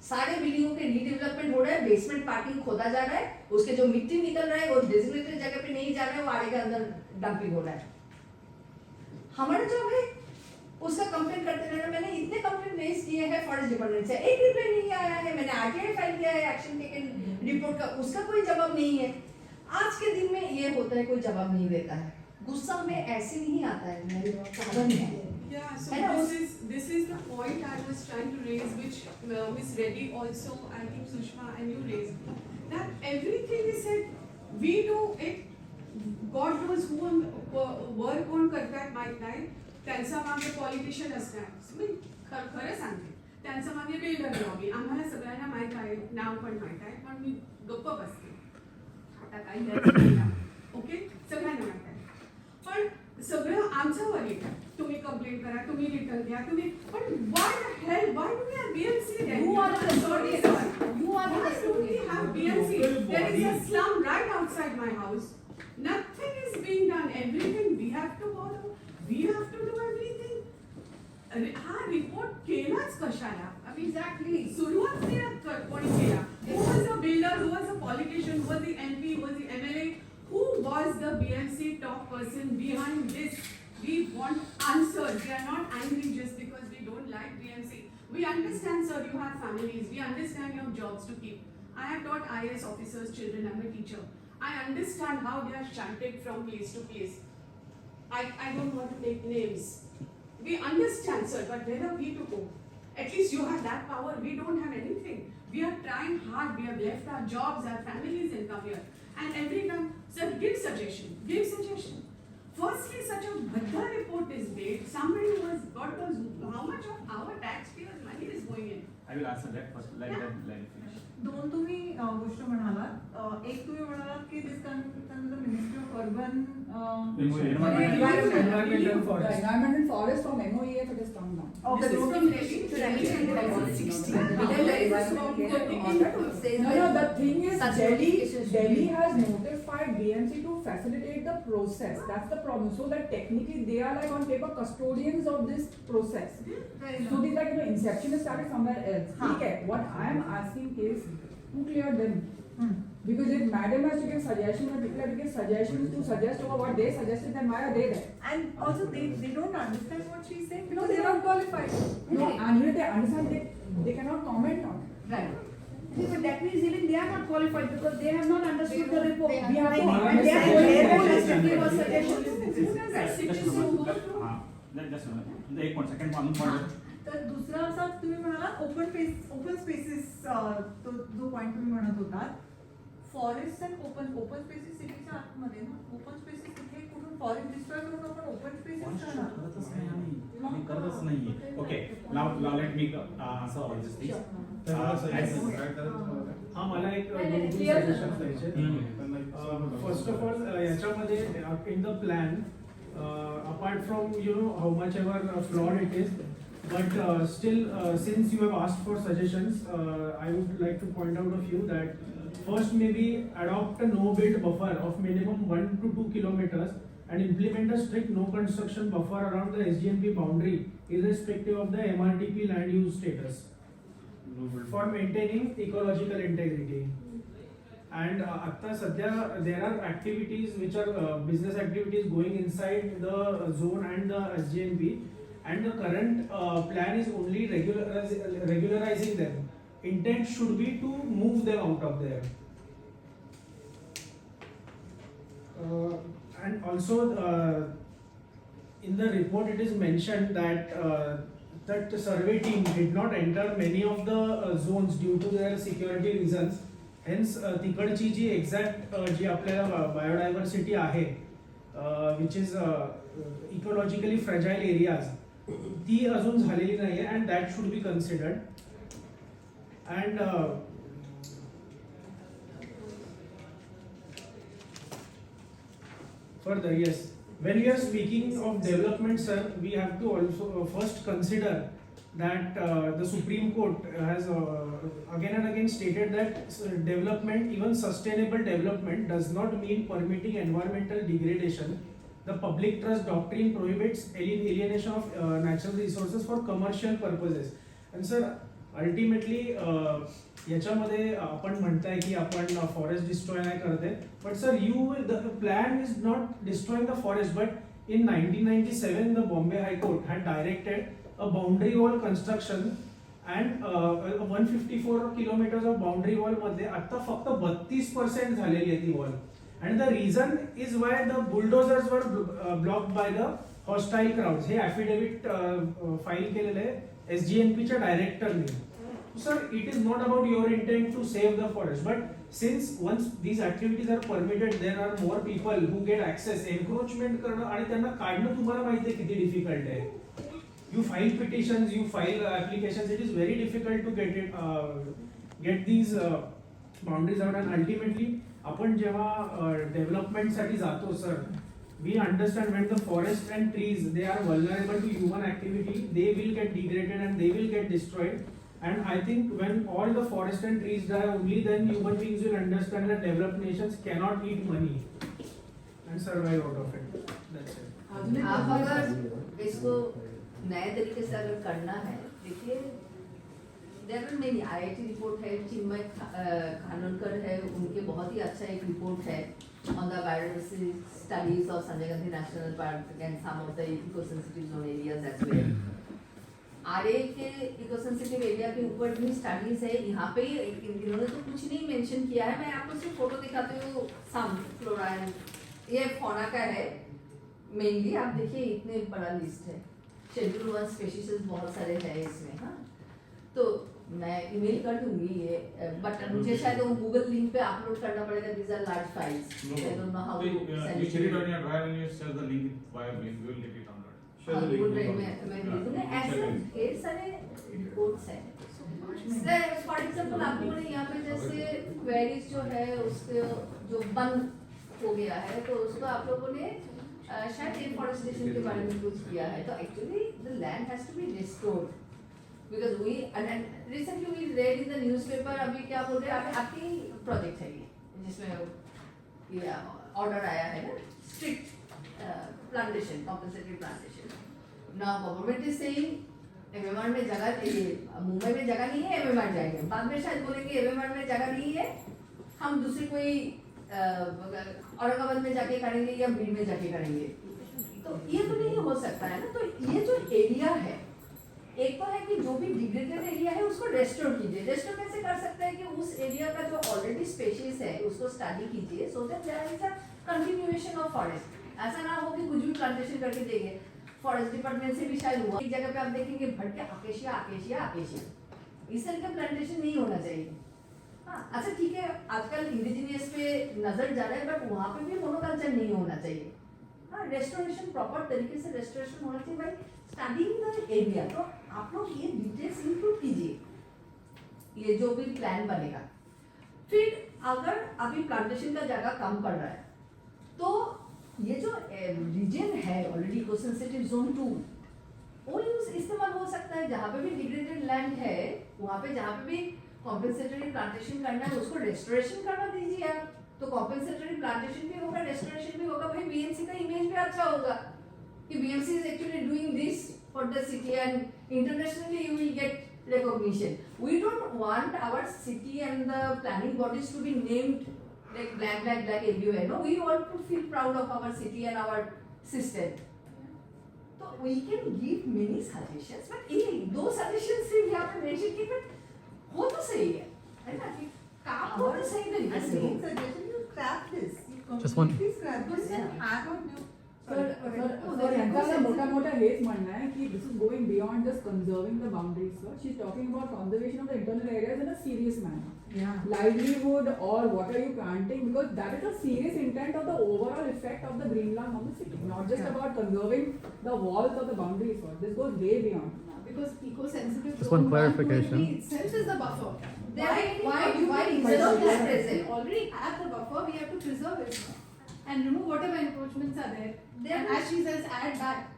सारे बिल्डिंगों के रीडेवलपमेंट हो रहा है, बेसमेंट पार्किंग खोदा जा रहा है, उसके जो मिट्टी निकल रहा है वो डेजिग्नेटेड जगह पे नहीं जा रहा है, वो आड़े के अंदर डंपिंग हो रहा है. हमारा जॉब है उसका कंप्लेंट करते रहना. मैंने इतने कंप्लेंट रेज किए हैं फॉरेस्ट डिपार्टमेंट से, एक रिप्लाई नहीं आया है. मैंने आरटीआई फाइल किया है एक्शन टेकन रिपोर्ट का, उसका कोई जवाब नहीं है. आज के दिन में ये होता है, कोई जवाब नहीं देता है. गुस्सा में ऐसे नहीं आता है, मेरे साधन है. Yeah, so And this is the point I was trying to raise, which Ms. Reddy also, I think Sushma and you raised, that everything is said, we do it, God knows who work on करतात माहित नाही, त्यांचा मागे politician असणार. खरं सांगते त्यांचं म्हणजे बिल्डर लॉबी आम्हाला सगळ्यांना माहित आहे नाव पण माहित आहे पण मी गप्प बसते आता काही द्यायचं नाही नाव. ओके सगळ्यांना माहित आहे पण सगळं आमच्यावर येतं तुम्ही कंप्लेंट करा तुम्ही रिटर्न द्या तुम्ही पण why do we have BMC then? You are the Sorry, custodian. sir. You are the Why do we custodian. have BMC? Local There is a body. slum right outside my house. Nothing is being done. Everything we have to follow. We have to do everything. हा report केलाच कशाला Exactly. सुरुवात कोणी केला who was the builder, who was the politician, who was the MP, who was the MLA, who was the BMC top person behind this? We want answers. We are not angry just because we don't like BMC. We understand, sir, you have families. We understand you have jobs to keep. I have taught IAS officers children. I'm a teacher. I understand how they are shunted from place to place. I don't want to take names. We understand, sir, but where are we to go? At least you have that power. We don't have anything. We are trying hard. We have left our jobs, our families, and come here. And every time, sir, give suggestion. Give suggestion. Firstly, such a bhadda report is made. Somebody who has got those, how much of our taxpayers' money is going in? I will answer that first. Let finish. दोन तुम्ही गोष्ट म्हणालात एक तुम्ही म्हणालात की this ministry of urban Environmental forest. Environment and forest from MOEF it has come down. Okay, This is so from Delhi to Delhi and Delhi to 60. No, the thing is, Such Delhi notifications should Delhi be- has notified BMC to facilitate the process. That's the problem. So that technically they are like on paper custodians of this process. So these like inception is started somewhere else. Huh. Okay, what I am asking is who cleared them? Because if madam has to give suggestions or people have to give suggestions to suggest over what they suggested, then why are they there? and also they don't understand what she's saying Because because they are not qualified. No, and even if they understand, they cannot comment on it. Right. But that means even they are not qualified because they have not understood the report. We have to And they are understand. able to give us suggestions. Who does the citizen go through? एक point second point तर दुसरा असा तुम्ही म्हणालात open spaces तो जो point तुम्ही म्हणत होतात फॉरेस्ट अँड ओपन स्पेसेस सिटीच्या आतमध्ये ना ओपन स्पेसेस तिथे कुठून फॉरेस्ट डिस्ट्रॉय करून आपण ओपन स्पेसेस करतच नाहीये okay now let me answer all this things हा मला एक नाही, दोन clear suggestions द्यायचे. फर्स्ट ऑफ ऑल याच्यामध्ये in the plan apart from how much ever flawed it is but still since you have asked for suggestions I would like to point out a few that first maybe adopt a no build buffer of minimum 1 to 2 kilometers and implement a strict no construction buffer around the SGNP boundary irrespective of the MRTP land use status for maintaining ecological integrity. And आता सध्या there are activities which are business activities going inside the zone and the SGNP and the current plan is only regularizing them. Intent should be to move them out of there. And also in the report it is mentioned that that the survey team did not enter many of the zones due to their security reasons. Hence तिकडची जी exact जी आपल्याला biodiversity आहे which is ecologically fragile areas ती अजून झालेली नाहीये and that should be considered. And further, yes, when we are speaking of development, sir, we have to also first consider that the Supreme Court has again and again stated that development, even sustainable development, does not mean permitting environmental degradation. The public trust doctrine prohibits alienation of natural resources for commercial purposes. And sir, ultimately याच्यामध्ये आपण म्हणताय की आपण forest destroy नाही करते, but sir, the plan is not destroying the forest, but in 1997 the Bombay High Court had directed a boundary wall construction and 154 kilometers of boundary wall मध्ये आता फक्त 32% झालेली आहे ती wall. And the reason is why the bulldozers were blocked by the hostile crowds. हे affidavit file केलेले SGNP च्या directorने. Sir, it is not about your intent to save the forest, but since once these activities are permitted, there are more people who get access. Encroachment करणं आणि त्यांना काढणं तुम्हाला माहिती आहे किती difficult आहे. you file petitions, you file applications. It is very difficult to get these boundaries out, and ultimately आपण जेव्हा डेव्हलपमेंट साठी जातो sir, we understand when the forest and trees, they are vulnerable to human activity, they will get degraded and they will get destroyed. And I think when all the forest and trees die, only then human beings will understand that developed nations cannot eat money and survive out of it. That's it. आप अगर इसको नए तरीके से अगर करना है, देखिए there are many, IIT report है, चिन्मय खानोलकर है, उनके बहुत ही अच्छा एक रिपोर्ट है on the biodiversity studies of Sanjay Gandhi National Park and some of the eco-sensitive zone areas as well. RA के eco-sensitive area के ऊपर भी स्टडीज है, यहाँ पे इन्होंने तो कुछ नहीं मेंशन किया है, मैं आपको सिर्फ फोटो दिखाती हूँ, सम फ्लोरा एंड ये फौना का है मेनली, आप देखिए इतने बड़ा लिस्ट है, शेड्यूल 1 स्पीशीज बहुत सारे हैं इसमें, हाँ, तो मैं ईमेल कर दूंगी ये, बट मुझे शायद वो गूगल लिंक पे अपलोड करना पड़ेगा, these are large files, I don't know how to send You share it on your drive and you share the link via mail. We will get it on that. Share the Google link. Drive में मैं भेज दूंगी, ऐसे ढेर सारे reports हैं। For example आपको बोले यहाँ पे जैसे क्वेरीज जो है उसके जो बंद हो गया है, तो उसको आप लोगों ने शायद डिफॉरेस्टेशन के बारे में कुछ किया है, तो actually the land has to be restored because we and recently we read in the newspaper, अभी क्या बोल रहे हैं, आपकी प्रोजेक्ट है ये जिसमें ये ऑर्डर आया है ना, strict plantation, compensatory plantation, now government is saying MMR में जगह चाहिए, मुंबई में जगह नहीं है, एमएमआर जाएंगे, बाद में शायद बोलेंगे एमएमआर में जगह नहीं है, हम दूसरी कोई औरंगाबाद में जाके करेंगे या बीड में जाके करेंगे, तो ये तो नहीं हो सकता है ना। तो ये जो एरिया है, एक तो है कि जो भी डिग्रेडेड एरिया है उसको रेस्टोर कीजिए। रेस्टोर कैसे कर सकते हैं कि उस एरिया का जो ऑलरेडी स्पेशीज है उसको स्टडी कीजिए, so that there is a continuation of forest. ऐसा ना हो कि कुछ भी प्लांटेशन करके देंगे, फॉरेस्ट डिपार्टमेंट से भी शायद हुआ, एक जगह पे आप देखेंगे भट के अकेशिया अकेशिया अकेशिया, इस तरह का प्लांटेशन नहीं होना चाहिए। हाँ, अच्छा ठीक है, आजकल इंडिजिनियस पे नजर जा रहा है, बट वहाँ पे भी मोनोकल्चर नहीं होना चाहिए। हाँ, रेस्टोरेशन प्रॉपर तरीके से रेस्टोरेशन होना चाहिए भाई, स्टडीइंग द एरिया। तो आप लोग ये डिटेल्स इंक्लूड कीजिए, ये जो भी प्लान बनेगा। फिर अगर अभी प्लांटेशन का जगह कम पड़ रहा है, तो ये जो रीजन है ऑलरेडी इको सेंसिटिव जोन 2, वो यूज इस्तेमाल हो सकता है। जहाँ पे भी डिग्रेडेड लैंड है, वहाँ पे जहाँ पे भी कॉम्पेंसेटरी प्लांटेशन करना है, उसको रेस्टोरेशन करना दीजिए आप। तो कॉम्पेंसेटरी प्लांटेशन भी होगा, रेस्टोरेशन भी होगा, भाई बीएमसी का इमेज भी अच्छा होगा कि BMC is actually doing this for the city, and internationally you will get recognition. We don't want our city and the planning bodies to be named like black everywhere. No, we want to feel proud of our city and our system. So we can give many suggestions, but ये दो suggestions सिर्फ यहाँ पे mention की, but हो तो सही है ना, कि काम हो तो सही तरीके से हो। suggestion you scrap this. You Just one- completely scrap this and add on new. Sir यांचा मोठा हेच म्हणणं आहे की this is going beyond just conserving the boundaries. Sir she is talking about conservation of the internal areas in a serious manner. Yeah. Livelihood or what are you planting, because that is a serious intent of the overall effect of the greenland on the city, not just about conserving the walls or the boundaries. Sir, this goes way beyond. Because eco-sensitive Just zone one clarification. 1, 2, and 3 itself is the buffer. Why instead of preserve that, it? we already have the buffer, we have to preserve it and remove whatever encroachments are there. And as she says, add back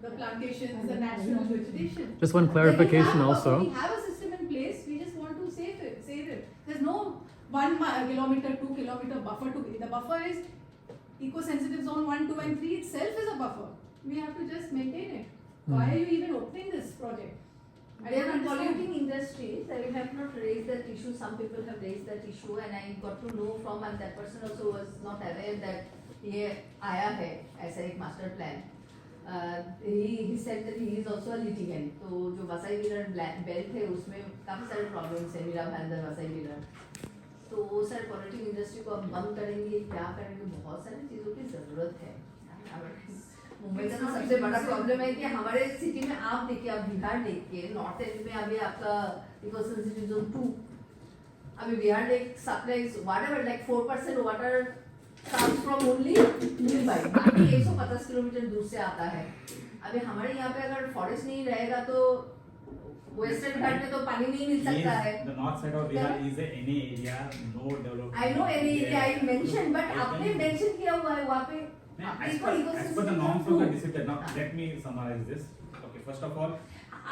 the plantations, the natural vegetation. Just one Then we clarification have a also. buffer, we have a system in place, we just want to save it. There's no 1 kilometer, 2 kilometer buffer to be. The buffer is eco-sensitive zone 1, 2 and 3 itself is a buffer. We have to just maintain it. Why are you even opening this project? I There don't are understand. polluting industries. I have not raised that issue. Some people have raised that issue, and I got to know from, and that person also was not aware that ये आया है ऐसा एक master plan. He said that he is also a litigant. तो जो वसाई wheeler belt है उसमें काफी सारे प्रॉब्लम्स हैं, मीरा भाईंदर वसाई विलर, तो वो सारे पॉलिटिक इंडस्ट्री को अब बंद करेंगे, क्या करेंगे, बहुत सारी चीज़ों की ज़रूरत है। मुंबई का तो सबसे बड़ा प्रॉब्लम है कि हमारे सिटी में आप देखिए, आप बिहार देखिए, नॉर्थ एंड में अभी आपका इको सेंसिटिव जोन 2, अभी Bihar lake supplies whatever like 4% water comes from only Mumbai, बाकी 150 किलोमीटर दूर से आता है। अभी हमारे यहाँ पे अगर फॉरेस्ट नहीं रहेगा तो वेस्टर्न घाट में तो पानी नहीं मिल सकता है. The north side of Bihar is a NA area, no development. I know any area I mentioned, but आपने mention किया हुआ है वहाँ पे. As per the norms of the discipline, now let me summarize this. Okay, first of all,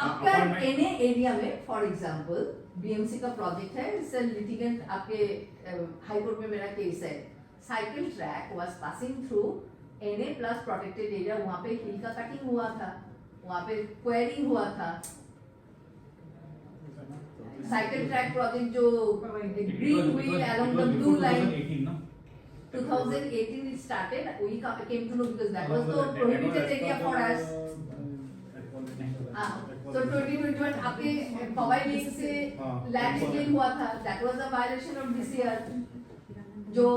आपका NA area में for example BMC का project है, इट्स लिटिगेंट आपके हाई कोर्ट में मेरा केस है. Cycle track was passing through NA plus protected area. वहाँ पे हिल का कटिंग हुआ था, वहाँ पे क्वेरिंग हुआ था. साइकिल ट्रैक प्रोजेक्ट जो ग्रीन हुई along the blue line 2018 it started. We came to know because that was the prohibited area for us. So 2021 आपके पवाई लेक से लैंड क्लेम हुआ था. That was a violation of DCR. जो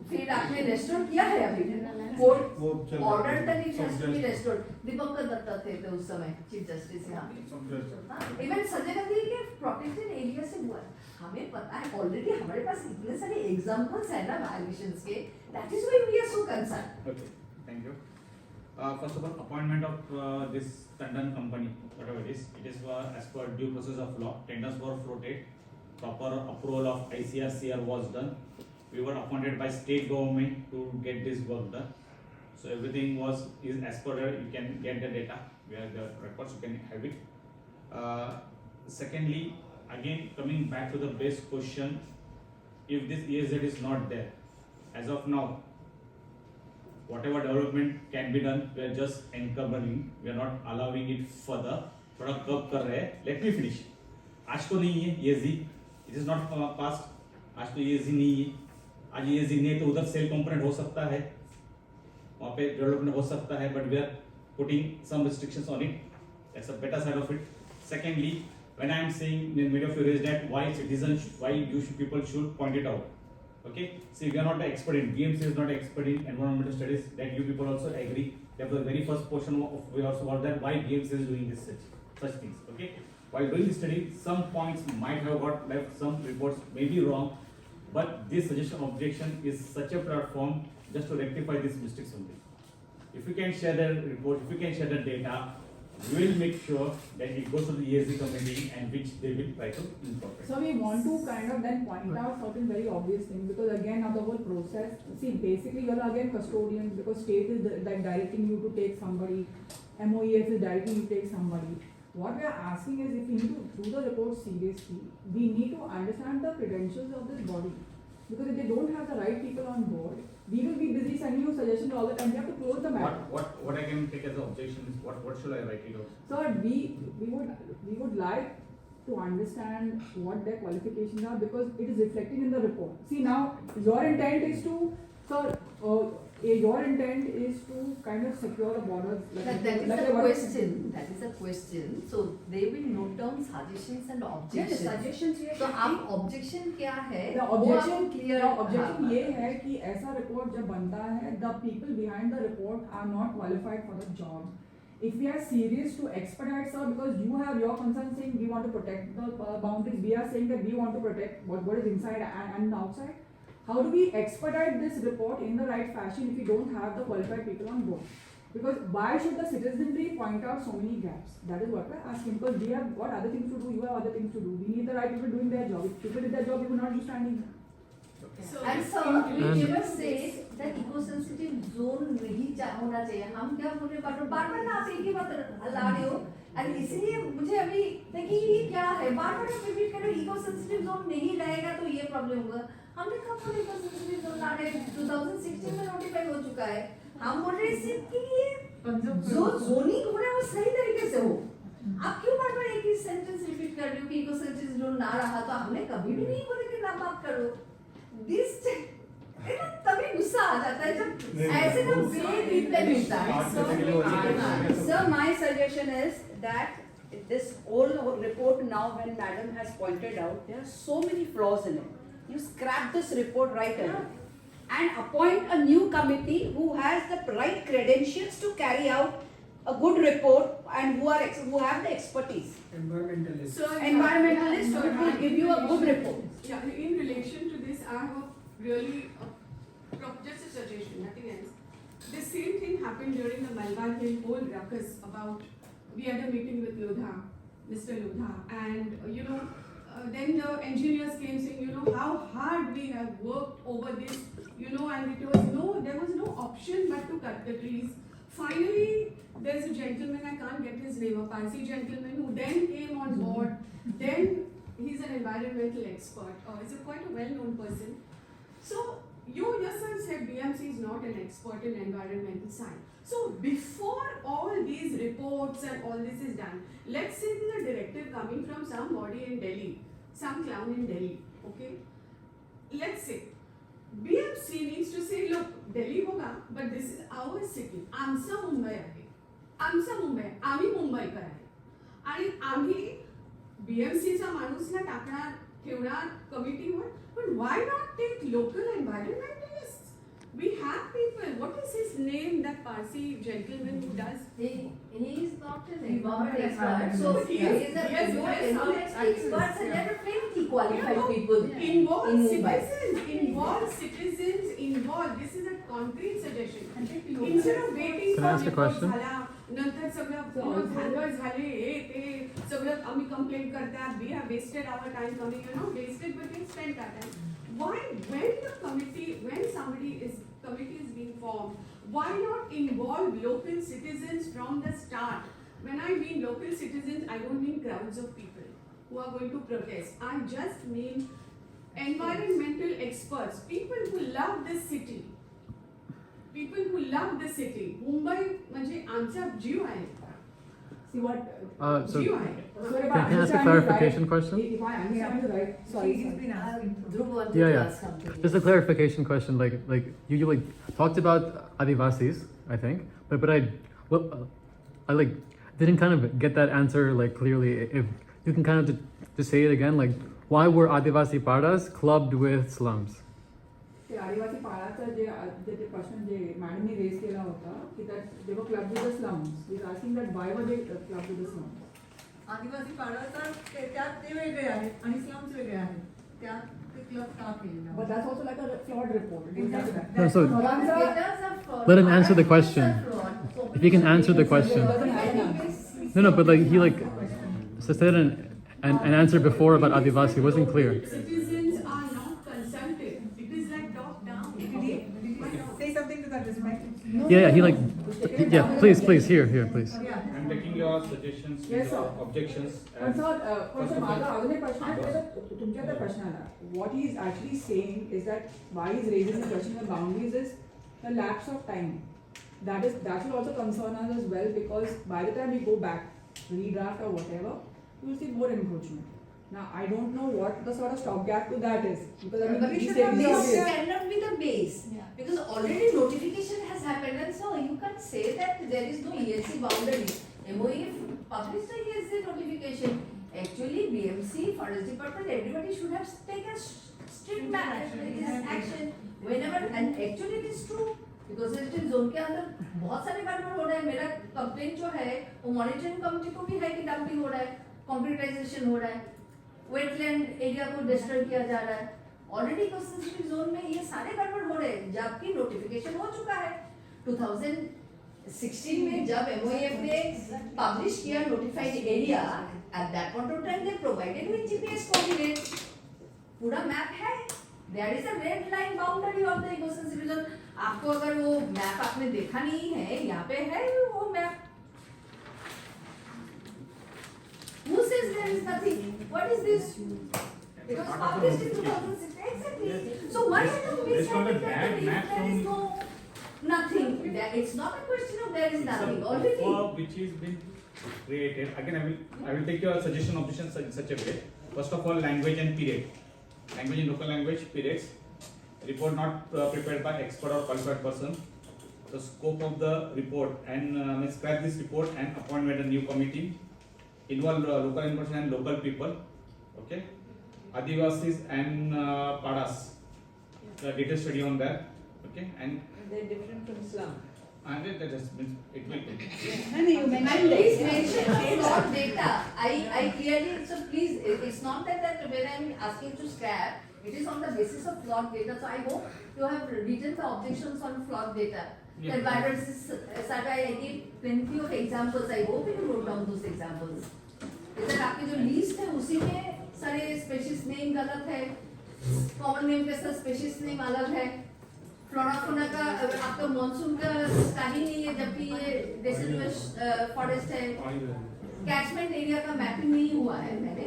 फिर आपने restore किया है अभी. कोर्ट ऑर्डर तक it has to be restored. Dipankar Datta थे तो उस समय चीफ जस्टिस यहाँ. इवन संजय गांधी के प्रोटेक्टेड एरिया से हुआ है. हमें पता है ऑलरेडी, हमारे पास इतने सारे एग्जांपल्स हैं ना वायलेशंस के. That is why we are so concerned. Okay, thank you. First of all, appointment of this Tandon company, whatever it is as per due process of law. Tenders were floated, proper approval of ICR was done. We were appointed by state government to get this work done. So everything is as per that. You can get the data. We have the records. You can have it. Secondly, again coming back to the base question, if this ESZ is not there, as of now, whatever development can be done, we are just encumbering, we are not allowing it further. थोड़ा कब कर रहे हैं, let me finish. आज तो नहीं है ESZ, it is not passed. आज तो ESZ नहीं है. आज ESZ नहीं तो उधर सेल कंपोनेंट हो सकता है, वहाँ पे डेवलपमेंट हो सकता है, but we are putting some restrictions on it. That's a better side of it. Secondly, when I am saying, many of you raised that why citizens, why people should point it out. Okay, see, we are not the expert in BMC is not expert in environmental studies. That you people also agree. That was the very first portion of we also got that why BMC is doing this such things. Okay, while doing the study, some points might have got left, some reports may be wrong, but this suggestion objection is such a platform just to rectify these mistakes only. If you can share the report, if you can share the data, we will make sure that it goes to the ESG committee and which they will try to incorporate. So we want to kind of then point out certain very obvious things, because again now the whole process, see basically you are again custodians because state is like directing you to take somebody, MOEF is directing you to take somebody. What we are asking is if we need to do the report seriously, we need to understand the credentials of this body, because if they don't have the right people on board, we will be busy sending you suggestions all the time. We have to close the matter. What I can take as an objection is what should I write it out? Sir, we would like to understand what their qualifications are, because it is reflecting in the report. See now, your intent is to, sir, your intent is to kind of secure the borders. That is the question. That is the question. So they will note down suggestions and objections. suggestions ये तो आप objection क्या है? The वो objection आप clear objection ये है कि ऐसा report जब बनता है, the people behind the report are not qualified for the job. If we are serious to expedite, sir, because you have your concern saying we want to protect the boundaries, we are saying that we want to protect what is inside and outside. How do we expedite this report in the right fashion if we don't have the qualified people on board? Because why should the citizenry point out so many gaps? That is what we're asking, because we have got other things to do, you have other things to do. We need the right people doing their job. If people did their job, we would not be standing here. So And sir, we never say that eco-sensitive zone नहीं होना चाहिए. हम क्या बोल रहे हैं बार-बार ना आप एक ही बात ला रहे हो. और इसलिए मुझे अभी देखिए ये क्या है, बार-बार आप रिपीट कर रहे हो eco-sensitive zone नहीं रहेगा तो ये प्रॉब्लम होगा. हमने कब बोले eco-sensitive zone ला रहे हैं? 2016 में नोटिफाई हो चुका है. हम बोल रहे हैं सिर्फ कि ये जो जोनिंग हो रहा है वो सही तरीके से हो. आप क्यों बार-बार एक ही सेंटेंस रिपीट कर रहे हो कि eco-sensitive zone ना रहा तो हमने कभी भी नहीं बोले कि ना बात करो. This तभी गुस्सा आ जाता है जब ऐसे ना वेग रिप्लाई मिलता है. Sir, my suggestion is that this whole report now, when Madam has pointed out, there are so many flaws in it. You scrap this report right away and appoint a new committee who has the right credentials to carry out a good report and who have the expertise. Environmentalist. So Environmentalists who will give you a good report. Yeah, in relation to this, I have really just a suggestion, nothing else. the same thing happened during the Malabar Hill whole ruckus about, we had a meeting with Lodha, Mr. Lodha, and then the engineers came saying, how hard we have worked over this, and there was no option but to cut the trees. Finally, there's a gentleman, I can't get his name, a Parsi gentleman who then came on board. Then he's an environmental expert, he's quite a well-known person. So you yourself said BMC is not an expert in environmental science. So before all these reports and all this is done, let's say there's a directive coming from somebody in Delhi, some clown in Delhi, okay? Let's say BMC needs to say, look, Delhi hoga, but this is our city. आमचा मुंबई आहे. आमचा मुंबई, आम्ही मुंबईकर आहे. आणि आम्ही BMC चा माणूसला टाकणार, ठेवणार कमिटीवर. But why not take local environmentalists? We have people. What is his name, that Parsi gentleman who does? He is not an environment expert. So he is a yes, experts and there are plenty qualified people in Involve Mumbai. citizens, involve. This is a concrete suggestion. Instead of waiting Can I ask a question? नंतर सगळं भांडवल झाले हे ते सगळं आम्ही complaint करतात we have wasted our time coming, wasted but we spent our time. Why, when somebody committee is being formed, why not involve local citizens from the start? When I mean local citizens, I don't mean crowds of people who are going to protest. I just mean environmental experts, people who love this city. People who love the city. Mumbai म्हणजे आमचा जीव आहे. See what? So जीव आहे. So if Can I ask a understand you clarification right, question? If I understand you right, sorry. He's been asking. Dhruv wanted Yeah, to yeah. ask something. Just a clarification question. Like you talked about Adivasis, I think, but I didn't kind of get that answer clearly. If you can kind of just say it again, why were Adivasi Padas clubbed with slums? ते आदिवासी पाळाचा जे प्रश्न जे मॅडमने raise केला होता की that they were clubbed with the slums. He is asking that why were they clubbed with the slums? आदिवासी पाडाचा त्यात ते वेगळे आहेत आणि स्लम्स वेगळे आहेत. त्यात ते क्लब का केलेलं? But that's also like a flawed report. It is That's not right. that. No, so Data are fraud. let him answer the question. Data are fraud. If he can answer the question. No, but he said an answer before about Adivasi wasn't clear. Citizens are not consulted. It is like top down. Did he say something to that respect? Yeah, please, here, please. Yeah. I'm taking your suggestions, Yes, your sir. objections. पण as- sir first of माझा all- अजून एक प्रश्न आहे त्याचा तुमच्या त्या प्रश्नाला what he is actually saying is that why he is raising the question of boundaries is the lapse of time. That should also concern us as well, because by the time we go back redraft or whatever, you will see more encroachment. Now I don't know what the sort of stopgap to that is, because I But mean we he should said not this be This is- cannot be the base. Yeah. Because already notification has happened, and so you can't say that there is no ESC boundary. MOEF published the ESC notification. Actually, BMC, Forest Department, everybody should have taken strict manner action whenever, and actually it is true. Because residential zone के अंदर बहुत सारे गड़बड़ हो रहा है. मेरा complaint जो है वो मॉनिटरिंग कमेटी को भी है कि डंपिंग हो रहा है, कंक्रीटाइजेशन हो रहा है, वेटलैंड एरिया को डिस्ट्रॉय किया जा रहा है. ऑलरेडी कंस्ट्रक्शन जोन में ये सारे गड़बड़ हो रहे हैं, जबकि नोटिफिकेशन हो चुका है. 2016 में जब MOEF ने पब्लिश किया notified area, at that point of time they provided with GPS coordinates. पूरा मैप है. There is a red line boundary of the eco-sensitive zone. आपको अगर वो मैप आपने देखा नहीं है, यहाँ पे है वो map. Who says there is nothing? What is this? It was published in 2006. Exactly. So why don't we Based on the say that bad map there is from- no nothing? It's not a question of there is nothing. It's a Already. buffer which is been created. Again, I will take your suggestion objections in such a way. First of all, language and period. Language in local language, periods. Report not prepared by expert or qualified person. The scope of the report, and scrap this report and appointment a new committee. Involve local information and local people. Okay. Adivasis and Padas. The detailed study on that. Okay. And They're different from slum. that just means it will be. And please mention flawed data. I clearly, so please, it's not that when I'm asking to scrap, it is on the basis of flawed data. So I hope you have written the objections on flawed data. Yeah. Sat, I gave plenty of examples. I hope you wrote down those examples. इधर आपकी जो list है उसी में सारे species name गलत है, common name के साथ स्पेशिस नेम अलग है, फ्लोरा फौना का आपका मॉनसून का ही नहीं है जबकि ये डेसिडुअस फॉरेस्ट है, कैचमेंट एरिया का मैपिंग नहीं हुआ है। मैंने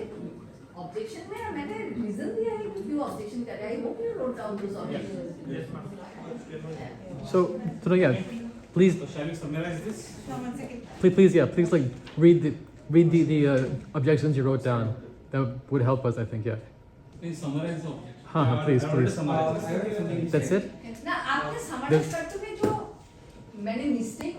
ऑब्जेक्शन में मैंने रीजन दिया है कि क्यों ऑब्जेक्शन कर रहा है। I hope you wrote down those objections. So yeah, please, So shall we summarize this? please like read the objections you wrote down. That would help us, I think. Yeah. Please summarize the Please, I already please. summarized. That's it. ना आपने summarise करते हुए जो मैंने mistake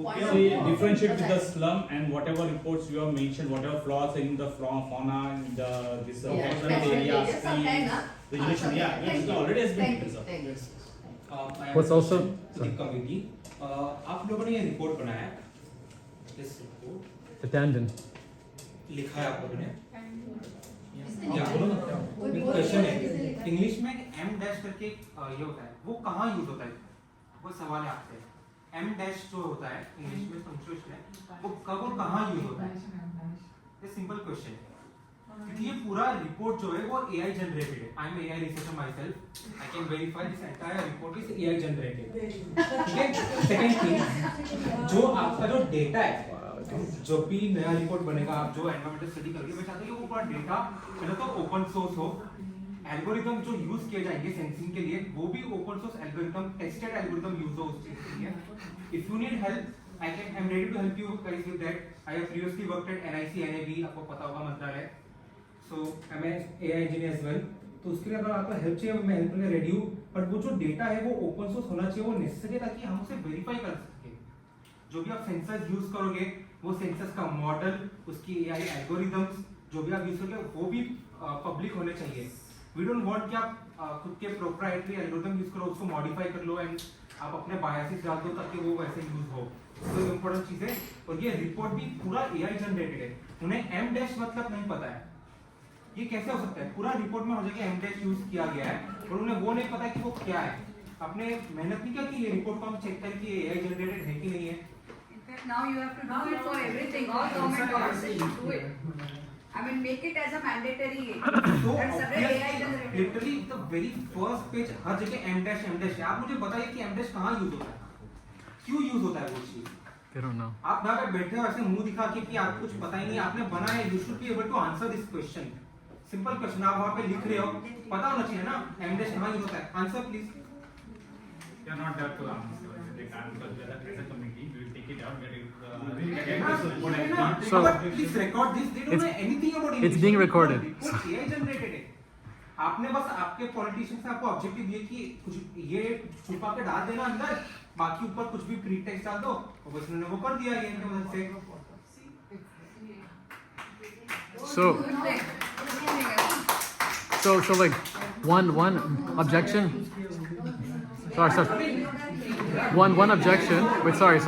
See, differentiate with the slum and whatever reports you have mentioned, whatever flaws in the fauna, in the this catchment area, streams, regulation. Yeah, yes, already has been written, sir. What's also committee आप लोगों ने ये report बनाया है, इस report addendum. लिखा है आप लोगों ने, या बोलो ना, क्वेश्चन है इंग्लिश में एम डैश करके ये होता है, वो कहाँ यूज होता है, वो सवाल है आपसे। एम डैश जो होता है इंग्लिश में पंक्चुएशन है, वो कब और कहाँ यूज होता है, ये सिंपल क्वेश्चन है। क्योंकि ये पूरा रिपोर्ट जो है वो एआई जनरेटेड है। I am AI researcher my self, I can verify this entire report is AI generated. ठीक है। सेकंड थिंग, जो आपका जो डेटा है, जो भी नया रिपोर्ट बनेगा, आप जो एनवायरमेंटल स्टडी करोगे, मैं चाहता हूं कि वो पूरा डेटा पहले तो ओपन सोर्स हो, एल्गोरिथम जो यूज किए जाएंगे सेंसिंग के लिए वो भी open source algorithm, tested algorithm use हो उस चीज के लिए। If you need help, I am ready to help you guys with that. I have previously worked at NIC NAB, आपको पता होगा मंत्रालय। So I am AI engineer as well, तो उसके लिए अगर आपको हेल्प चाहिए मैं हेल्प करने रेडी हूं। बट वो जो डेटा है वो ओपन सोर्स होना चाहिए, वो नेसेसरी है ताकि हम उसे वेरीफाई कर सकें। जो भी आप सेंसर्स यूज करोगे, वो सेंसर्स का मॉडल, उसकी एआई एल्गोरिथम्स जो भी आप यूज करोगे वो भी पब्लिक होने चाहिए। वी डोंट वांट कि आप खुद के प्रोप्राइटरी एल्गोरिथम यूज करो, उसको मॉडिफाई कर लो एंड आप अपने बायसेस डाल दो ताकि वो वैसे यूज हो। तो इंपॉर्टेंट चीज है। और ये रिपोर्ट भी पूरा एआई जनरेटेड है, उन्हें एम डैश मतलब नहीं पता है। ये कैसे हो सकता है? पूरा रिपोर्ट में हो जाएगा एम डैश यूज किया गया है और उन्हें वो नहीं पता कि वो क्या है। आपने मेहनत नहीं किया कि ये रिपोर्ट को हम चेक करें कि एआई जनरेटेड है कि नहीं है। Now you have to do it for everything. All government organizations do it. I mean, make it as a mandatory. तो That's a very AI generated. Literally the very first page हर जगह em dash है। आप मुझे बताइए कि M dash कहाँ use होता है, क्यों यूज होता है वो चीज? I don't know. आप वहाँ पे बैठे हो ऐसे मुंह दिखा के कि आपको कुछ पता ही नहीं, आपने बनाया है, you should be able to answer this question. Simple question आप वहाँ पे लिख रहे हो, पता होना चाहिए ना एम डैश कहाँ यूज होता है। Answer please. You are not there to answer. They can't, because as a committee, we will take it out, get it, So- But please record this. They don't know anything about English. It's being recorded. Report AI generated है। आपने बस आपके politician से आपको objective दिए कि कुछ ये छुपा के डाल देना अंदर, बाकी ऊपर कुछ भी प्री टेक्स्ट डाल दो, और बस उन्होंने वो कर दिया ये इनके मदद से। So like one objection. Sorry. One objection. Wait, sorry.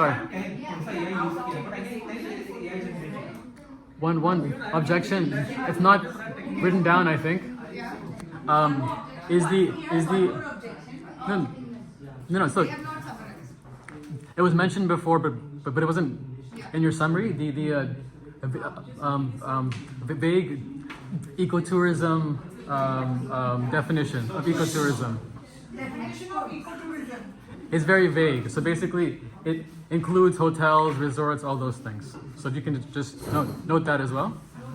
One objection, if not written down, I think, is the no. So it was mentioned before, but it wasn't in your summary. The vague ecotourism definition of ecotourism. Definition of ecotourism. It's very vague. So basically, it includes hotels, resorts, all those things. So if you can just note that as well. So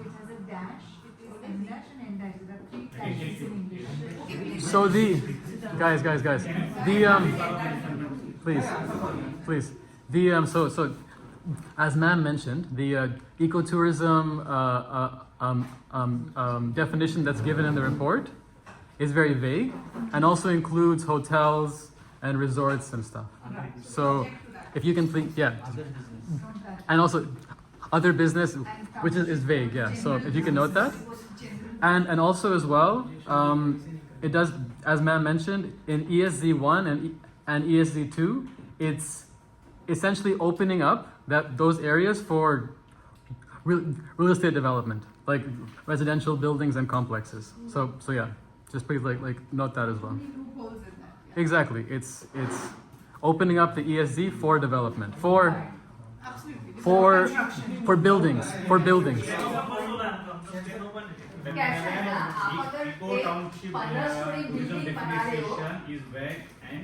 it has a dash, it is M dash and N dash. There are three dashes in English. So the guys, please. So as ma'am mentioned, the ecotourism definition that's given in the report is very vague and also includes hotels and resorts and stuff. So if you can please, and also other business, which is vague, so if you can note that. And also as well, it does, as ma'am mentioned, in ESZ1 and ESZ2, it's essentially opening up those areas for real estate development, like residential buildings and complexes. So yeah, just please like note that as well. Loopholes in that. Exactly. It's opening up the ESZ for development, for buildings, for buildings. कैसा है ना, आप अगर Eco एक township 15 story tourism building बना रहे हो, definition is vague and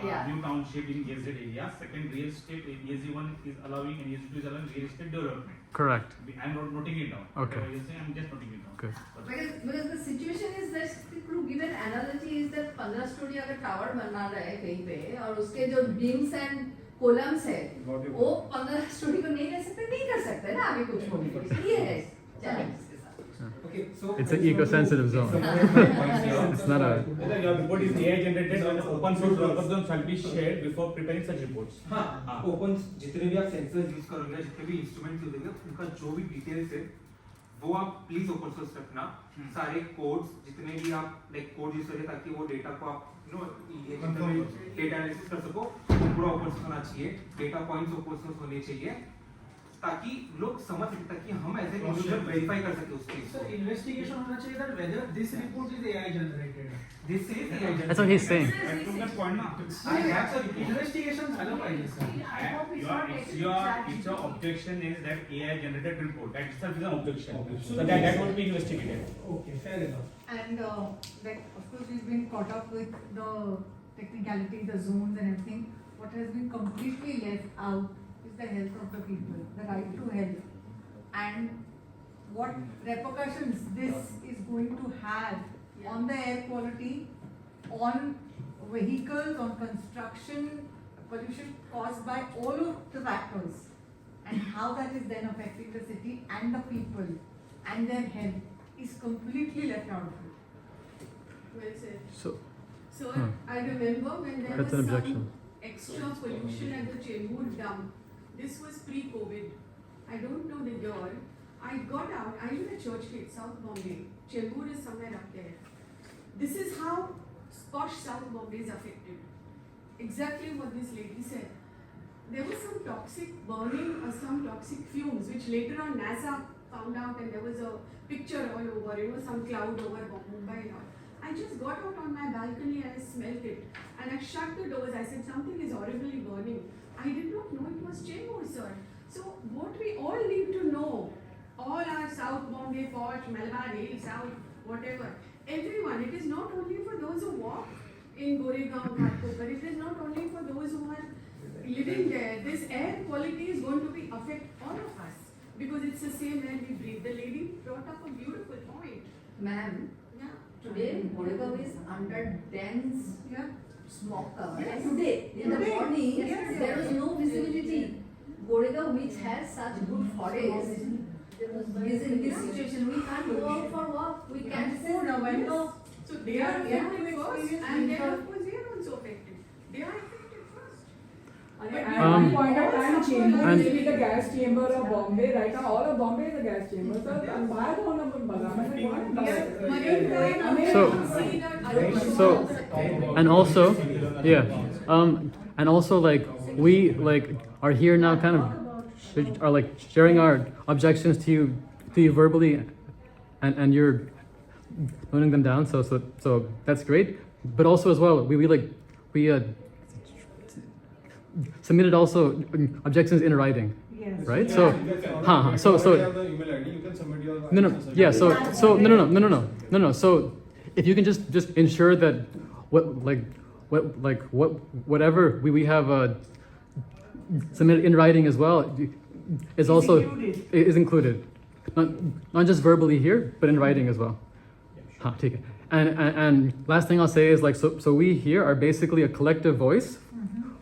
Yeah. new township in ESZ area. Second, real estate ESZ1 is allowing and ESZ2 is allowing real estate development. Correct. I'm noting it down. Okay. Whatever you're saying, I'm just noting it down. Good. because the situation is that to give an analogy is that 15 story अगर tower बना रहा है कहीं पे और उसके जो beams and columns है वो 15 स्टोरी को नहीं ले सकते, नहीं कर सकते ना आगे कुछ होने के लिए, ये है चैलेंज इसके साथ. Okay, so It's an eco-sensitive zone. It's not a. Whether your report is AI generated or open source, both of them shall be shared before preparing such reports. हाँ, ओपन जितने भी आप सेंसर्स यूज करोगे, जितने भी instrument use करोगे, उनका जो भी डिटेल्स है वो आप प्लीज ओपन सोर्स रखना. सारे कोड्स जितने भी आप लाइक कोड यूज करें ताकि वो डेटा को आप डेटा एनालिसिस कर सको, वो पूरा ओपन सोर्स होना चाहिए. डेटा पॉइंट्स ओपन सोर्स होने चाहिए ताकि लोग समझ सके, ताकि हम एज ए यूजर वेरीफाई कर सके उसके. सर इन्वेस्टिगेशन होना चाहिए that whether this report is AI generated. This is That's what he's saying. I took that point now. I have sir investigation झालं पाहिजे sir. Your objection is that AI generated report. That itself is an objection. So that would be investigated. Okay, fair enough. And like, of course, we've been caught up with the technicality, the zones and everything. What has been completely left out is the health of the people, the right to health, and what repercussions this is going to have on the air quality, on vehicles, on construction, pollution caused by all of the factors, and how that is then affecting the city and the people and their health is completely left out of it. Well said. So. So Hmm. I remember when there That's was an objection. some extra pollution at the Chembur dump. This was pre-COVID. I don't know the year. I got out. I live at Churchgate, South Bombay. Chembur is somewhere up there. This is how posh South Bombay is affected. Exactly what this lady said. There was some toxic burning or some toxic fumes, which later on NASA found out, and there was a picture all over, some cloud over Mumbai and all. I just got out on my balcony and I smelled it. And I shut the doors. I said, something is horribly burning. I did not know it was Chembur, sir. So what we all need to know, all our South Bombay, Posh, Malabar, Hill, South, whatever, everyone, it is not only for those who walk in Goregaon, Ghatkopar, it is not only for those who are living there. This air quality is going to affect all of us because it's the same air we breathe. The lady brought up a beautiful point. Ma'am, Yeah. today Goregaon is under dense smoke cover. Yes. Today, in the Today, morning, yes, there was no visibility. Goregaon, which has such good forests, is in this situation. We can't go out for walk. We can't This is November. So they are affected first, and then of course we are also affected. They are affected first. At one point of time, Chembur And- used to be the gas chamber of Bombay. Right now, all of Bombay is a gas chamber. So, why don't we bother? And also, and also like we like are here now kind of are like sharing our objections to you verbally, and you're noting them down. So that's great. But also as well, we submitted also objections in writing, Yes. right? Yeah, So, you can- so you already have the email ID. You can submit your no, objections yeah. So again. no. So if you can just ensure that whatever we have submitted in writing as well is also is included, not just verbally here, but in writing as well. हाँ, ठीक है. And last thing I'll say is like so we here are basically a collective voice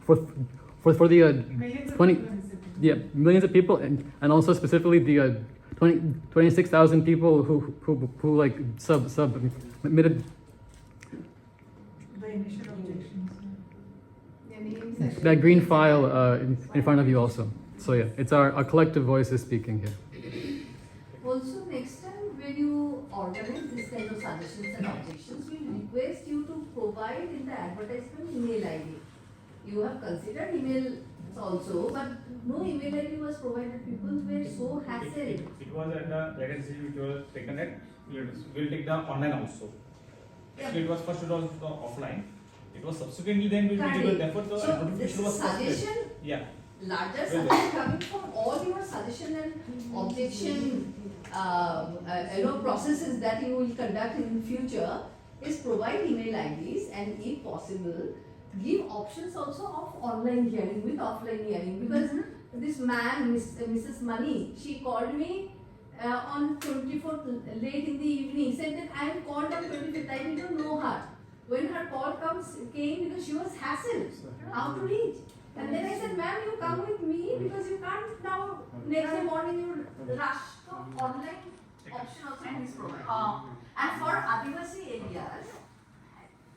for the Millions of 20 people in the city. yeah, millions of people, and also specifically the 26,000 people who like submitted The initial objections. that green file in front of you also. So yeah, it's our collective voice is speaking here. Also, next time when you organize this kind of suggestions and objections, we request you to provide in the advertisement email ID. You have considered email also, but no email ID was provided. People were so hassled. It was at the later decision which was taken that we'll take the online also. Yeah. So it was first it was the offline. It was subsequently then we Correct. therefore the So notification this was posted. suggestion, Yeah. larger Well, suggestion coming from all your suggestion and objection, processes that you will conduct in future is provide email IDs and if possible, give options also of online hearing with offline hearing because this man, Mrs. Money, she called me on 24th late in the evening, said that I am called on 25th, I didn't know her. When her call came because she was hassled, how to reach. And then I said, ma'am, you come with me because you can't now, next day morning you rush. So online option also is provided. And for Adivasi areas,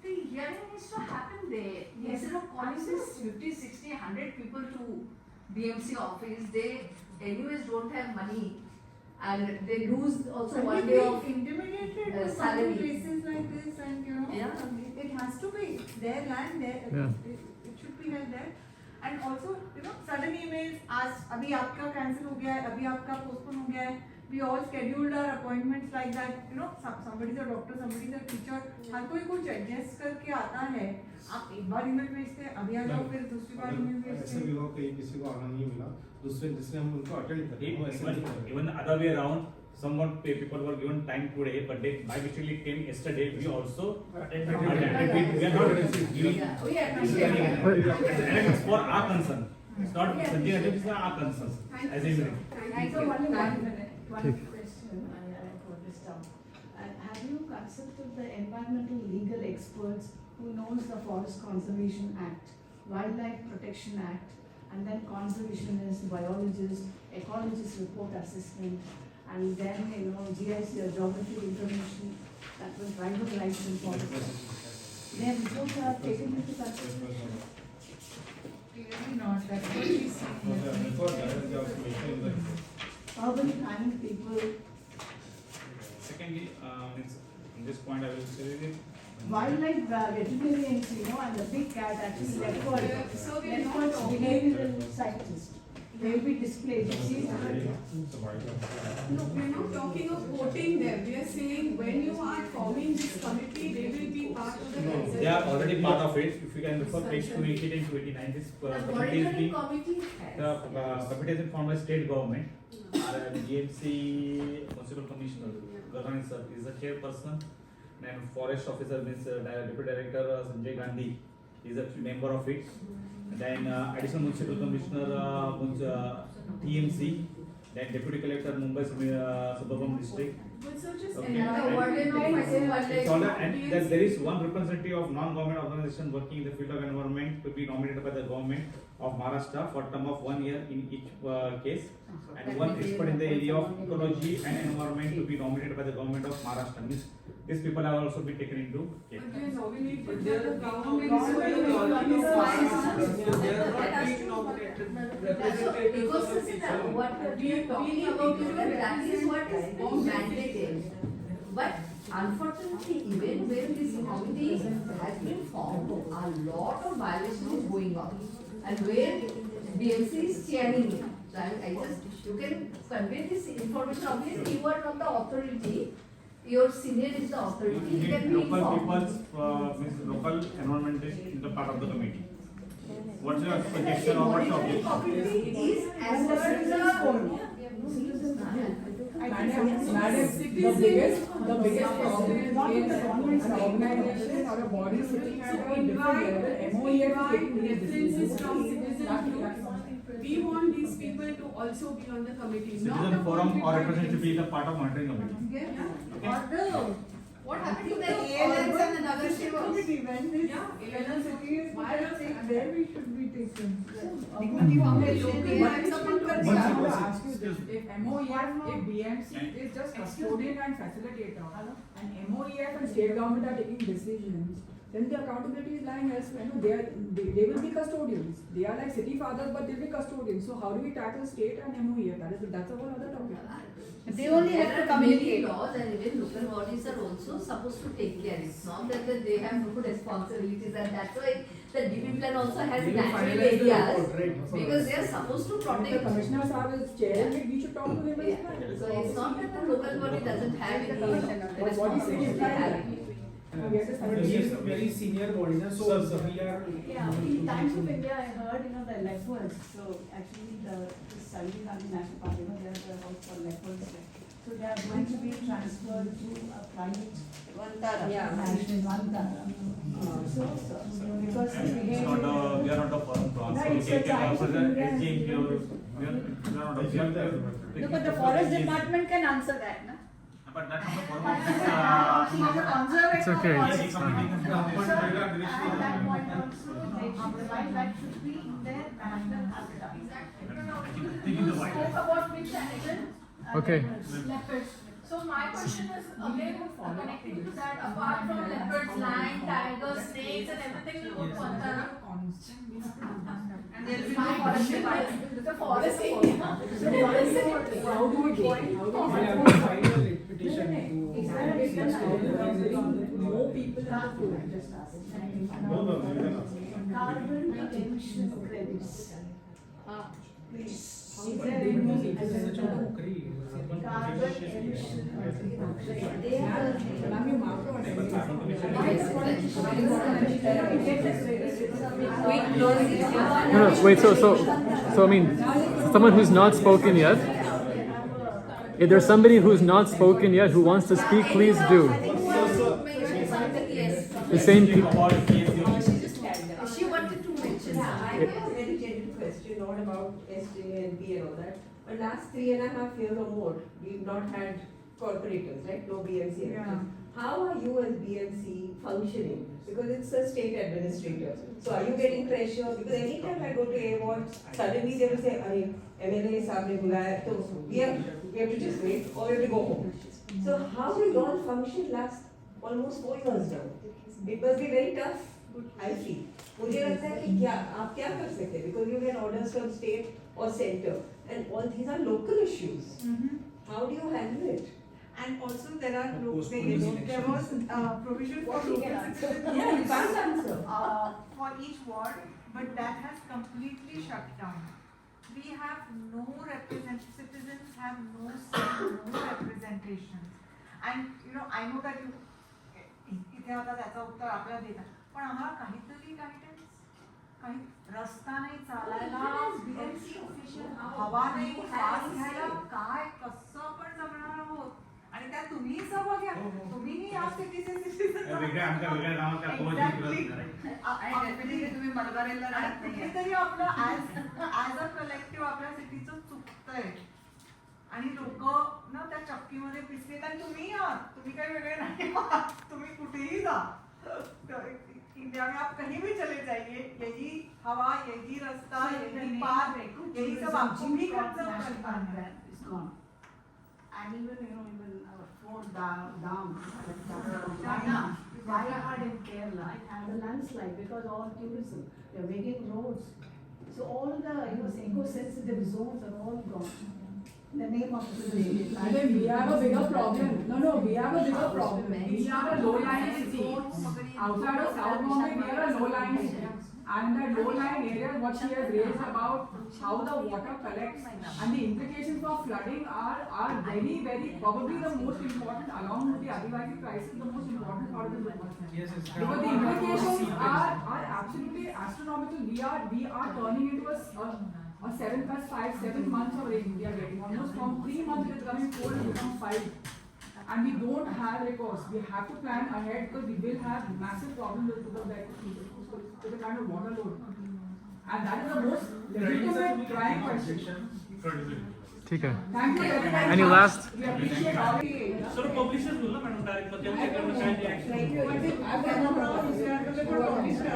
the hearing needs to happen there. Instead of calling this 50, 60, 100 people to BMC office, they anyways don't have money and they lose also one day of intimidated to come to salary. places like this, and it has to be their land, Yeah. it should be held there. And also, sudden emails, आज अभी आपका cancel हो गया है, अभी आपका postpone हो गया है. We all scheduled our appointments like that. Somebody is a doctor, somebody is a teacher. हर कोई कुछ adjust करके आता है. आप एक बार email भेजते हैं, अभी आ जाओ फिर दूसरी बार email भेजते ऐसे हैं. भी हुआ कहीं किसी को आना नहीं मिला, दूसरे जिसने हम उनको अटेंड कर वो ऐसे नहीं कर Even other way around, somewhat people were given time today, but they by mistakenly came yesterday. We also attended. We are not giving. Yeah, we appreciate it. And it's for our concern. It's not something that is for our concern. As a unit. Thank you. One minute. One question. I wrote this down. Have you consulted the environmental legal experts who knows the Forest Conservation Act, Wildlife Protection Act, and then conservationist, biologist, ecologist report assessment, and then GIS, geographic information, that was tribal rights and policy. Their reports are taken into consideration. Clearly not. That's what we see. Urban planning people, Secondly, in this point I will say that wildlife veterinarians, and the big cat actually leopard, So we are not leopard's talking behavioral scientists. They will be displayed. See, No, we're not talking of quoting them. We are saying when you are forming this committee, they will be part of the consultation. they are already part of it. If you can refer page 288 and 289, this The committee is monitoring being committee the has. committee is informed by state government. GMC municipal commissioner, governance is the chairperson. Then forest officer means deputy director Sanjay Gandhi is a member of it. Then additional municipal commissioner TMC. Then deputy collector Mumbai Suburban district. But so just Okay. And the warden of It's all that, and Yes. that there is one representative of non-government organization working in the field of environment to be nominated by the government of Maharashtra for term of 1 year in each case, and one expert in the area of ecology and environment to be nominated by the government of Maharashtra. Means these people have also been taken into case. But they are nominated But by they are the being government. nominated So by the you government. are They are That not has being to- nominated So representatives of the ecosystem, people. what we are talking about is that is what is being mandated. But unfortunately, even when this committee has been formed, a lot of violation is going on. And where BMC is chairing it. So I just, you can convey this information, obviously you are not the authority, your senior is the authority, you can be Local informed. people's means local environmentalists in the part of the committee. What's your suggestion or what's your Monitoring objection? committee is as per Madam, the biggest problem is an organization or a body sitting at a different level, MOEF is taking these references from decisions. citizen groups. We want these people to also be on the committee, not Citizen forum or appointed representative bodies. be the part of monitoring committee. Yeah. What happened to the ALNs and the Nagar Sevaks? Committee, when this Yeah, when the city is put at stake, where we should be taken. Dignity Foundation, They they have have someone to to But I Yeah. want to ask you this, if MOEF, if BMC is just custodian and facilitator, and MOEF and state government are taking decisions, then the accountability is lying elsewhere. No, they will be custodians. They are like city fathers, but they'll be custodians. So how do we tackle state and MOEF? That's a whole other topic. They only have to communicate. Laws and even local bodies are also supposed to take care. It's not that they have no responsibilities, and that's why the DB plan also has They will natural finalize the areas report, right? because they are supposed to If the protect. commissioner sahab is chairing it, we should talk to him as Yeah. well. So it's not that the local body doesn't have any What he said is responsibility. They have right. it. very senior body, na? So we are. Yeah, in Times of India, I heard, the leopards. So actually, the Salvi Gandhi National Park, there's a house for leopards there. So they are going to be transferred to a private national Vantara. Because It's not we are not a foreign class. Right, so Times of India. No, but the forest department can answer that, na? But that's not a foreign It's okay. At that point also, the wildlife should be in their national habitat. You spoke about which animal? Okay. Leopards. So my question is again connecting to that. Apart from leopards, lion, tigers, snakes, and everything will go to Vantara. And there will be no forest department. The forest area. How do we do it? We have to file a petition More people have to. No, you can ask. Carbon emission credits. Please. Is there This any is such a mockery. carbon emission credits? They are. No, wait. So I mean, someone who's not spoken yet. If there's somebody who's not spoken yet who wants to speak, please do. The same people. She wanted to mention. I have a very general question, not about SJ and B and all that. But last 3.5 years or more, we've not had corporators, right? No BMC. Yeah. How are you as BMC functioning? Because it's a state administrator. So are you getting pressure? Because anytime I go to awards, suddenly they will say, "Arey, MLA साहब ने बुलाया, तो we have to just wait or we have to go home." So how will you all function last almost 4 years now? It must be very tough, I feel. मुझे लगता है कि आप क्या कर सकते हैं? Because you get orders from state or center, and all these are local issues. How do you handle it? And also there are there was provision for local citizens. Yeah, you can't answer. For each ward, but that has completely shut down. We have no citizens have no say, no representation. And I know that इथे आता त्याचा उत्तर आपल्याला देतात, पण आम्हाला काहीतरी guidance, काही रस्ता नाही चालायला, हवा नाही, श्वास घ्यायला, काय कसं पण जगणार आहोत. आणि त्यात तुम्ही सहभाग घ्या, तुम्हीही या स्थितीचे तुम्ही मलबारेला राहत नाही तरी आपलं ऍज अ कलेक्टिव्ह आपल्या सिटीचं चुकतंय. आणि लोक ना त्या चक्कीमध्ये पिसलेत आणि तुम्ही आहात, तुम्ही काही वेगळे नाही आहात, तुम्ही कुठेही जा. इंडिया में आप कहीं भी चले जाइए, यही हवा, यही रास्ता, यही पार, यही सब आपको भी खर्च करना है. And even four dams, I had in Kerala, it had a landslide because all tourism, they're making roads. So all the eco-sensitive zones are all gone. In the name of tourism. I think we have a bigger problem. No, we have a bigger problem. We are a low-lying city. Outside of South Bombay, we are a low-lying city. And that low-lying area, what she has raised about how the water collects and the implications for flooding are very, very, probably the most important, along with the Adivasi crisis, the most important part of the development. Yes, yes. Because the implications are absolutely astronomical. We are turning into a 7 plus 5, 7 months of rain we are getting. Almost from 3 months it is coming 4 and become 5. And we don't have recourse. We have to plan ahead because we will have massive problems with the kind of water load. And that is the most legitimate trying question. ठीक है. Thank you very much. Any last? We appreciate all the sir publishers बोलला madam direct मध्यम second काय reaction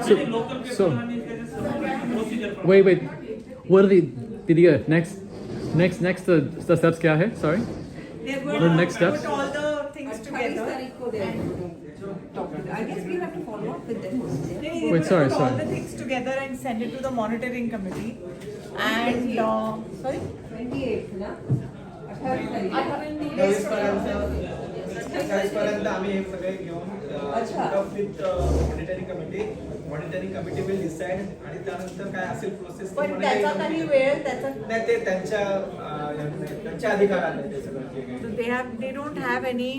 So, local paper आणि त्याचे procedure wait. What are the next the steps क्या है? Sorry. They're What are going the to next steps? put all the things together. I guess we have to follow up with them. They Wait, sorry, put all sorry. the things together and send it to the monitoring committee. And sorry, 28th, na? 28th. पर्यंत आम्ही हे सगळे घेऊन अच्छा. With monitoring committee will decide आणि त्यानंतर काय असेल process पण त्याचा काही वेळ त्याचा नाही ते त्यांच्या अधिकारात आहे ते सगळं जे काही. they don't have any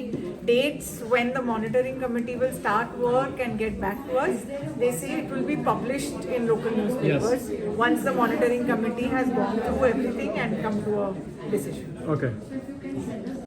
dates when the monitoring committee will start work and get back to us. They say it will be published in local newspapers once the monitoring committee has gone through everything and come to a decision. Okay.